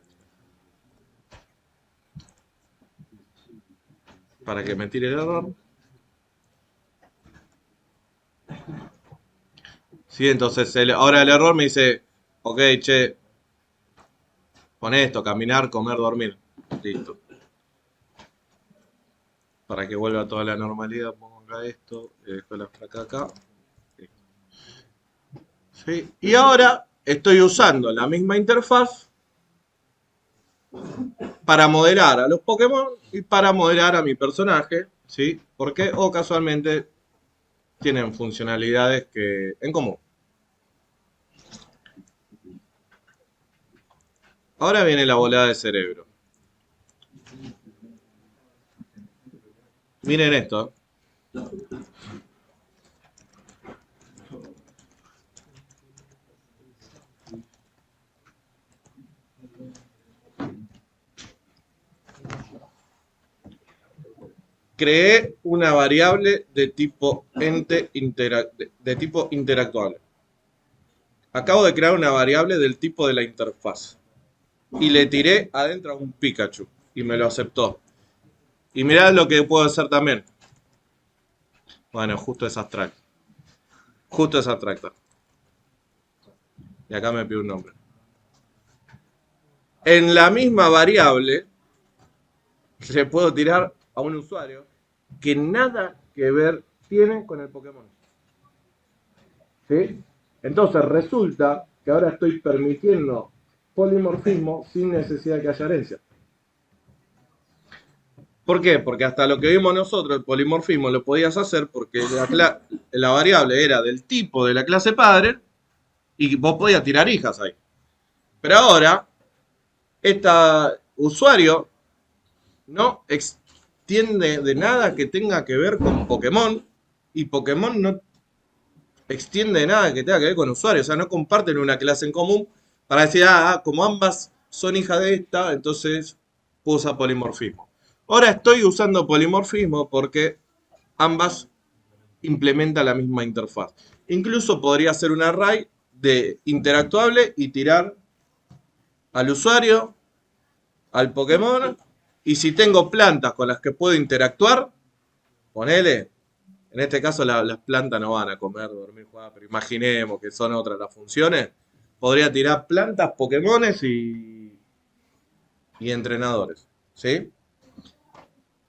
para que me tire el error. Sí, entonces ahora el error me dice, ok, che, pon esto, caminar, comer, dormir. Listo. Para que vuelva a toda la normalidad, pongo acá esto, y dejo la placa acá. Listo. ¿Sí? Y ahora estoy usando la misma interfaz para moderar a los Pokémon y para moderar a mi personaje, ¿sí? Porque o casualmente tienen funcionalidades que en común. Ahora viene la volada de cerebro. Miren esto. Creé una variable de tipo de tipo interactuable. Acabo de crear una variable del tipo de la interfaz. Y le tiré adentro a un Pikachu. Y me lo aceptó. Y mirad lo que puedo hacer también. Bueno, justo es abstracto. Justo es abstracto. Y acá me pide un nombre. En la misma variable le puedo tirar a un usuario que nada que ver tiene con el Pokémon. ¿Sí? Entonces resulta que ahora estoy permitiendo polimorfismo sin necesidad de que haya herencia. ¿Por qué? Porque hasta lo que vimos nosotros, el polimorfismo lo podías hacer porque la variable era del tipo de la clase padre y vos podías tirar hijas ahí. Pero ahora, este usuario no extiende de nada que tenga que ver con Pokémon y Pokémon no extiende de nada que tenga que ver con usuario. O sea, no comparten una clase en común para decir, como ambas son hijas de esta, entonces puedo usar polimorfismo. Ahora estoy usando polimorfismo porque ambas implementan la misma interfaz. Incluso podría hacer un array de interactuable y tirar al usuario, al Pokémon, y si tengo plantas con las que puedo interactuar, ponele, en este caso las plantas no van a comer, dormir, jugar, pero imaginemos que son otras las funciones, podría tirar plantas, Pokémones y entrenadores, ¿sí?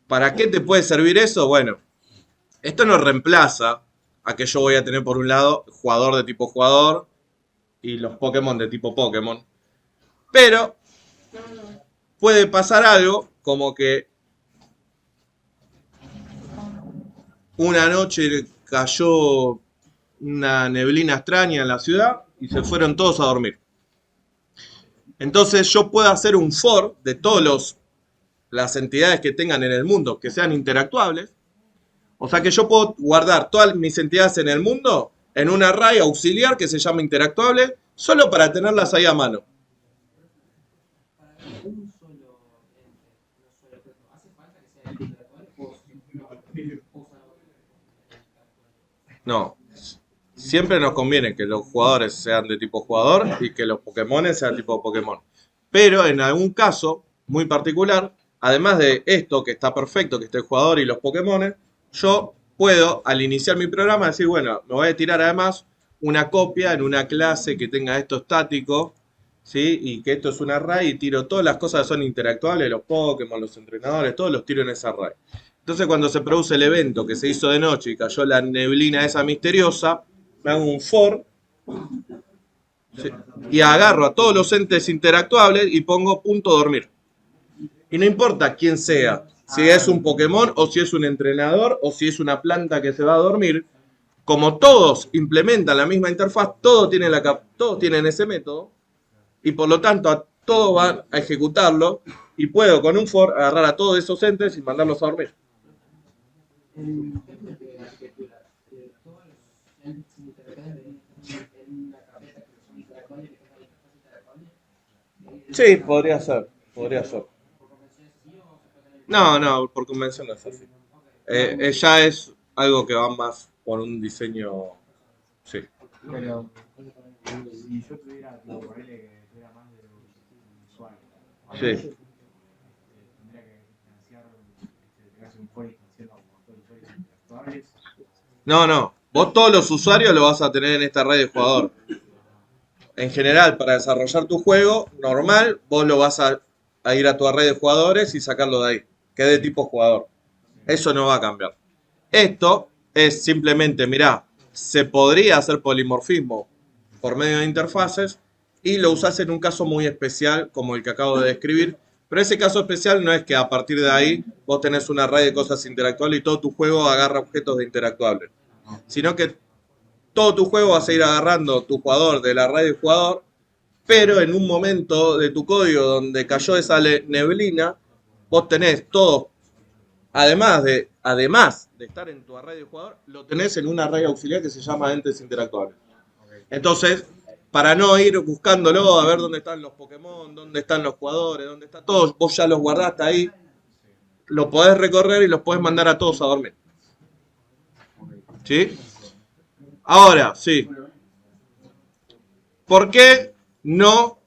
¿Para qué te puede servir eso? Bueno, esto no reemplaza a que yo voy a tener por un lado jugador de tipo jugador y los Pokémon de tipo Pokémon. Pero puede pasar algo como que una noche cayó una neblina extraña en la ciudad y se fueron todos a dormir. Entonces yo puedo hacer un for de todas las entidades que tengan en el mundo que sean interactuables. O sea que yo puedo guardar todas mis entidades en el mundo en un array auxiliar que se llama interactuable, solo para tenerlas ahí a mano.
Para un solo ente, no solo objeto, ¿hace falta que sea interactual o
No. Siempre nos conviene que los jugadores sean de tipo jugador y que los Pokémon sean tipo Pokémon. Pero en algún caso muy particular, además de esto que está perfecto, que esté el jugador y los Pokémon, yo puedo al iniciar mi programa decir, bueno, me voy a tirar además una copia en una clase que tenga esto estático, ¿sí? Y que esto es un array y tiro todas las cosas que son interactuables, los Pokémon, los entrenadores, todos los tiro en ese array. Entonces cuando se produce el evento que se hizo de noche y cayó la neblina esa misteriosa, me hago un for, ¿sí? Y agarro a todos los entes interactuables y pongo punto dormir. Y no importa quién sea, si es un Pokémon o si es un entrenador o si es una planta que se va a dormir, como todos implementan la misma interfaz, todos tienen ese método y por lo tanto todos van a ejecutarlo y puedo con un for agarrar a todos esos entes y mandarlos a dormir.
en términos de arquitectura, todos los entes interactuales deberían estar en una carpeta que son interactuales, que tenga la interfaz interactuable.
Sí, podría ser, podría ser.
¿Por convención es así o se puede tener?
No, por convención no es así. Ya es algo que va más por un diseño. Sí.
Pero si yo tuviera, como ponerle que tuviera más de un usuario,
Sí.
tendría que financiar, crearse un fuera haciendo como todos los usuarios interactuables.
No. Vos todos los usuarios lo vas a tener en esta red de jugador. En general, para desarrollar tu juego normal, vos lo vas a ir a tu red de jugadores y sacarlo de ahí, que es de tipo jugador. Eso no va a cambiar. Esto es simplemente, mirá, se podría hacer polimorfismo por medio de interfaces y lo usás en un caso muy especial como el que acabo de describir. Pero ese caso especial no es que a partir de ahí vos tenés una red de cosas interactuables y todo tu juego agarra objetos de interactuables. Sino que todo tu juego vas a ir agarrando tu jugador de la red de jugador, pero en un momento de tu código donde cayó esa neblina, vos tenés todo, además de estar en tu array de jugador, lo tenés en una array auxiliar que se llama entes interactuables. Entonces, para no ir buscándolo, a ver dónde están los Pokémon, dónde están los jugadores, dónde está todo, vos ya los guardaste ahí, lo podés recorrer y los podés mandar a todos a dormir. ¿Sí? Ahora, sí. ¿Por qué no?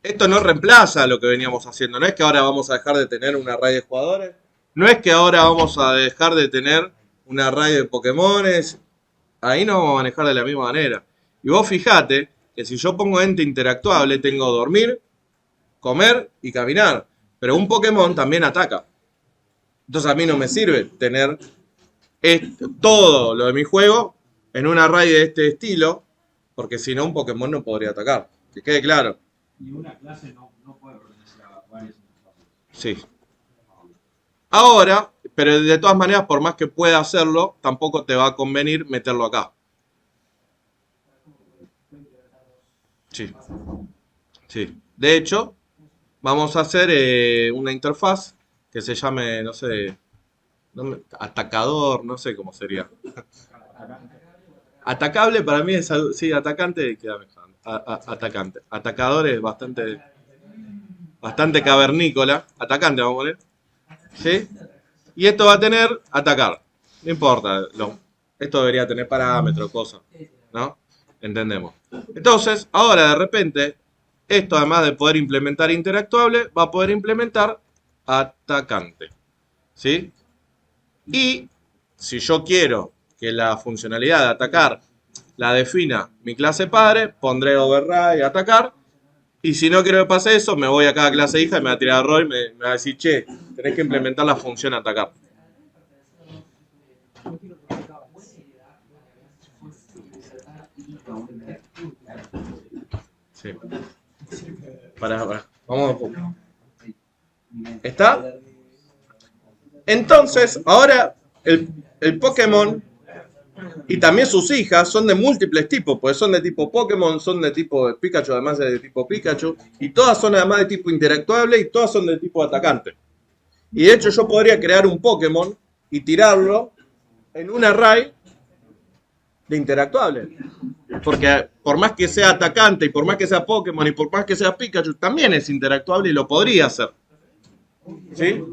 Esto no reemplaza lo que veníamos haciendo. No es que ahora vamos a dejar de tener una array de jugadores. No es que ahora vamos a dejar de tener una array de Pokémones. Ahí no vamos a manejar de la misma manera. Y vos fijate que si yo pongo ente interactuable, tengo dormir, comer y caminar. Pero un Pokémon también ataca. Entonces a mí no me sirve tener todo lo de mi juego en un array de este estilo, porque si no un Pokémon no podría atacar. Que quede claro.
Y una clase no puede pertenecer a varias interfaces.
Sí. Ahora, pero de todas maneras, por más que pueda hacerlo, tampoco te va a convenir meterlo acá. Sí. Sí. De hecho, vamos a hacer una interfaz que se llame, no sé, atacador, no sé cómo sería. Atacable para mí es algo, sí, atacante queda mejor. Atacante. Atacador es bastante cavernícola. Atacante vamos a poner. ¿Sí? Y esto va a tener atacar. No importa. Esto debería tener parámetros, cosas. ¿No? Entendemos. Entonces, ahora de repente, esto además de poder implementar interactuable, va a poder implementar atacante. ¿Sí? Y si yo quiero que la funcionalidad de atacar la defina mi clase padre, pondré override atacar. Y si no quiero que pase eso, me voy a cada clase hija y me va a tirar error y me va a decir, che, tenés que implementar la función atacar. Sí. Pará. Vamos a poco. ¿Está? Entonces, ahora el Pokémon y también sus hijas son de múltiples tipos, pues son de tipo Pokémon, son de tipo Pikachu, además de tipo Pikachu, y todas son además de tipo interactuable y todas son de tipo atacante. Y de hecho yo podría crear un Pokémon y tirarlo en un array de interactuable. Porque por más que sea atacante y por más que sea Pokémon y por más que sea Pikachu, también es interactuable y lo podría hacer. ¿Sí?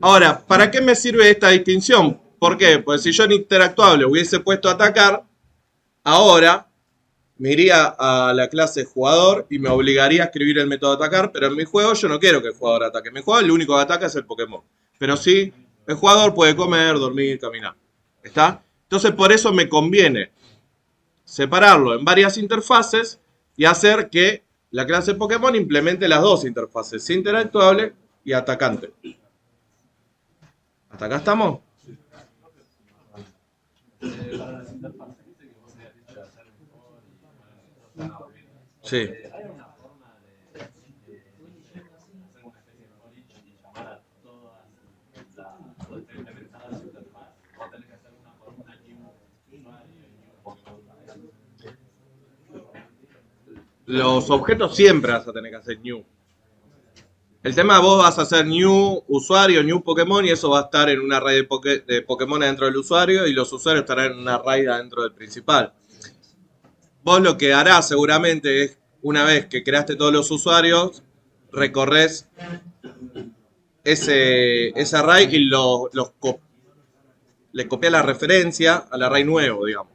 Ahora, ¿para qué me sirve esta distinción? ¿Por qué? Pues si yo en interactuable hubiese puesto atacar, ahora me iría a la clase jugador y me obligaría a escribir el método atacar, pero en mi juego yo no quiero que el jugador ataque. En mi juego el único que ataca es el Pokémon. Pero sí, el jugador puede comer, dormir, caminar. ¿Está? Entonces por eso me conviene separarlo en varias interfaces y hacer que la clase Pokémon implemente las dos interfaces, interactuable y atacante. ¿Hasta acá estamos?
Para las interfaces, viste que vos habías dicho de hacer un core y bueno,
Sí.
¿hay una forma de hacer una especie de core y llamar a todas las o estar implementadas en su interfaz? ¿O tenés que hacer una por una new usuario y new Pokémon?
Los objetos siempre vas a tener que hacer new. El tema, vos vas a hacer new usuario, new Pokémon y eso va a estar en un array de Pokémon dentro del usuario y los usuarios estarán en un array dentro del principal. Vos lo que harás seguramente es, una vez que creaste todos los usuarios, recorres ese array y le copias la referencia al array nuevo, digamos.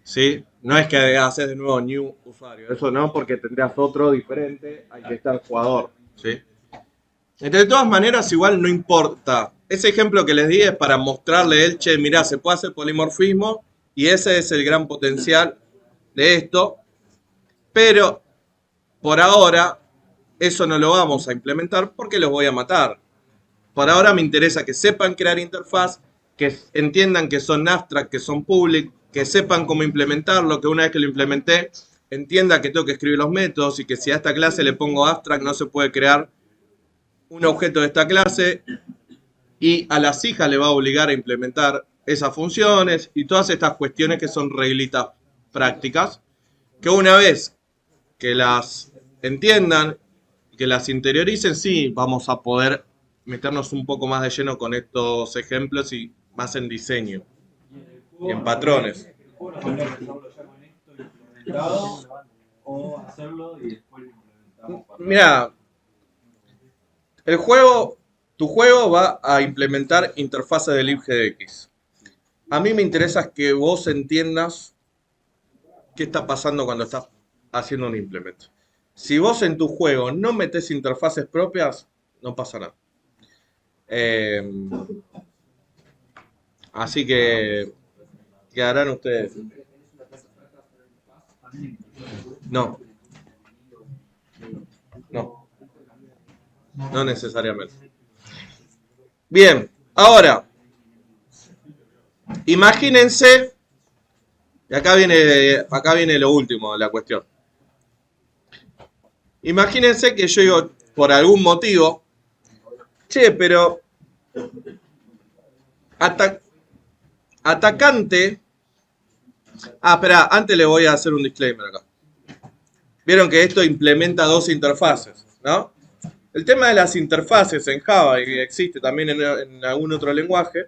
¿sí? No es que haces de nuevo new usuario, eso no, porque tendrías otro diferente, hay que estar jugador, ¿sí? De todas maneras, igual no importa. Ese ejemplo que les di es para mostrarle el, che, mirá, se puede hacer polimorfismo y ese es el gran potencial de esto, pero por ahora eso no lo vamos a implementar porque los voy a matar. Por ahora me interesa que sepan crear interfaz, que entiendan que son abstract, que son public, que sepan cómo implementarlo, que una vez que lo implementé, entienda que tengo que escribir los métodos y que si a esta clase le pongo abstract no se puede crear un objeto de esta clase y a las hijas le va a obligar a implementar esas funciones y todas estas cuestiones que son reglitas prácticas, que una vez que las entiendan y que las interioricen, sí, vamos a poder meternos un poco más de lleno con estos ejemplos y más en diseño y en patrones.
¿El juego nos podría empezarlo ya con esto implementado o hacerlo y después lo implementamos?
Mira, tu juego va a implementar interfaces de libgdx. A mí me interesa que vos entiendas qué está pasando cuando estás haciendo un implement. Si vos en tu juego no metés interfaces propias, no pasa nada. Así que quedarán ustedes. No. No. No necesariamente. Bien, ahora, imagínense, y acá viene lo último de la cuestión. Imagínense que yo digo, por algún motivo, che, pero atacante. Espera, antes le voy a hacer un disclaimer acá. Vieron que esto implementa dos interfaces, ¿no? El tema de las interfaces en Java, y existe también en algún otro lenguaje,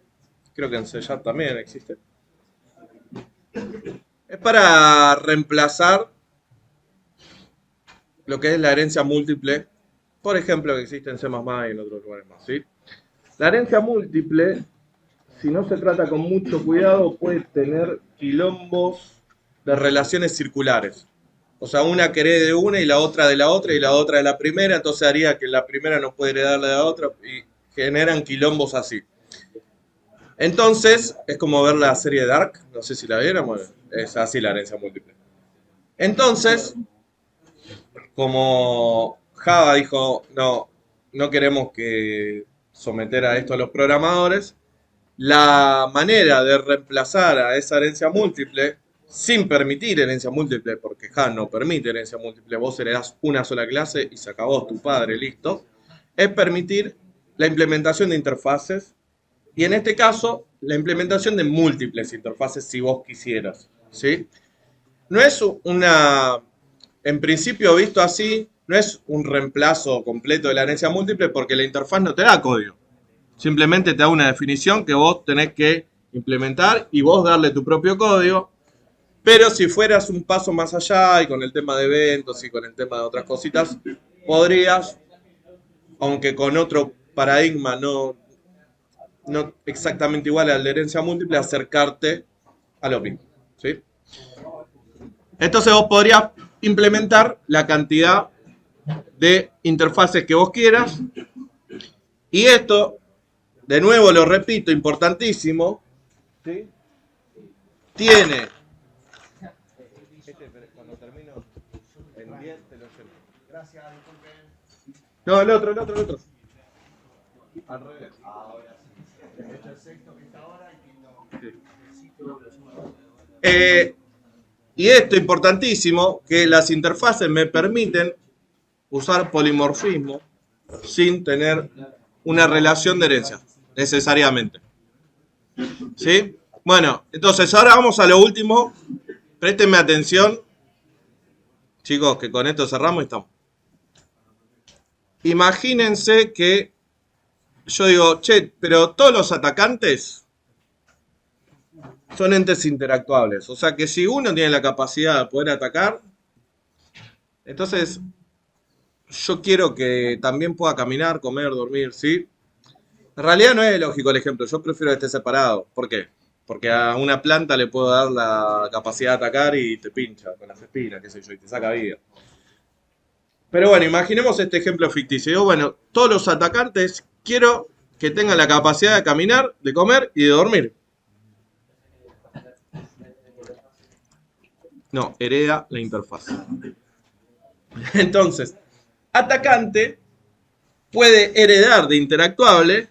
creo que en C# también existe, es para reemplazar lo que es la herencia múltiple, por ejemplo, que existe en C++ y en otros lugares más, ¿sí? La herencia múltiple, si no se trata con mucho cuidado, puede tener quilombos de relaciones circulares. O sea, una que herede de una y la otra de la otra y la otra de la primera, entonces haría que la primera no puede heredarle de la otra y generan quilombos así. Entonces, es como ver la serie Dark, no sé si la vieron, bueno, es así la herencia múltiple. Entonces, como Java dijo, no queremos que someter a esto a los programadores, la manera de reemplazar a esa herencia múltiple, sin permitir herencia múltiple, porque Java no permite herencia múltiple, vos heredás una sola clase y se acabó tu padre, listo, es permitir la implementación de interfaces y en este caso la implementación de múltiples interfaces si vos quisieras, ¿sí? No es en principio visto así, no es un reemplazo completo de la herencia múltiple porque la interfaz no te da código. Simplemente te da una definición que vos tenés que implementar y vos darle tu propio código. Pero si fueras un paso más allá y con el tema de eventos y con el tema de otras cositas, podrías, aunque con otro paradigma no exactamente igual a la herencia múltiple, acercarte a lo mismo, ¿sí? Entonces vos podrías implementar la cantidad de interfaces que vos quieras. Y esto, de nuevo lo repito, importantísimo, ¿sí? Tiene... Cuando termino en 10 te lo llevo. Gracias, disculpen. No, el otro. Al revés. Este es el sexto que está ahora y esto importantísimo, que las interfaces me permiten usar polimorfismo sin tener una relación de herencia, necesariamente. ¿Sí? Bueno, entonces ahora vamos a lo último. Préstenme atención, chicos, que con esto cerramos y estamos. Imagínense que yo digo, che, pero todos los atacantes son entes interactuables. O sea que si uno tiene la capacidad de poder atacar, entonces yo quiero que también pueda caminar, comer, dormir, ¿sí? En realidad no es lógico el ejemplo, yo prefiero que esté separado. ¿Por qué? Porque a una planta le puedo dar la capacidad de atacar y te pincha con las espinas, qué sé yo, y te saca vida. Pero bueno, imaginemos este ejemplo ficticio. Digo, bueno, todos los atacantes quiero que tengan la capacidad de caminar, de comer y de dormir. No, hereda la interfaz. Entonces, atacante puede heredar de interactuable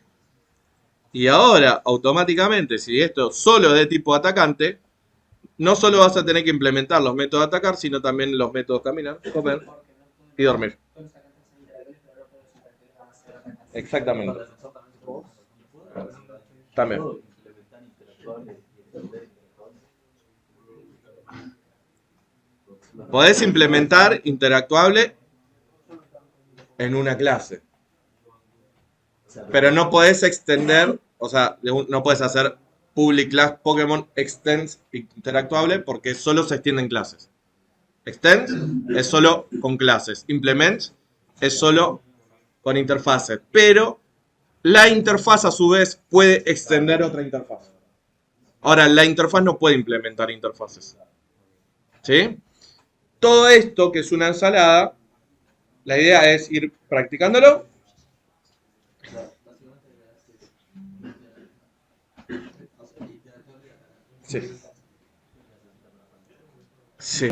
y ahora automáticamente, si esto solo es de tipo atacante, no solo vas a tener que implementar los métodos de atacar, sino también los métodos caminar, comer y dormir. Exactamente. También.
Implementar interactuables y entender interactuables.
Podés implementar interactuable en una clase,
O sea,
pero no podés extender, o sea, no podés hacer public class Pokémon extends interactuable porque solo se extiende en clases. Extends es solo con clases, implement es solo con interfaces, pero la interfaz a su vez puede extender otra interfaz. Ahora, la interfaz no puede implementar interfaces. ¿Sí? Todo esto, que es una ensalada, la idea es ir practicándolo. Sí. Sí.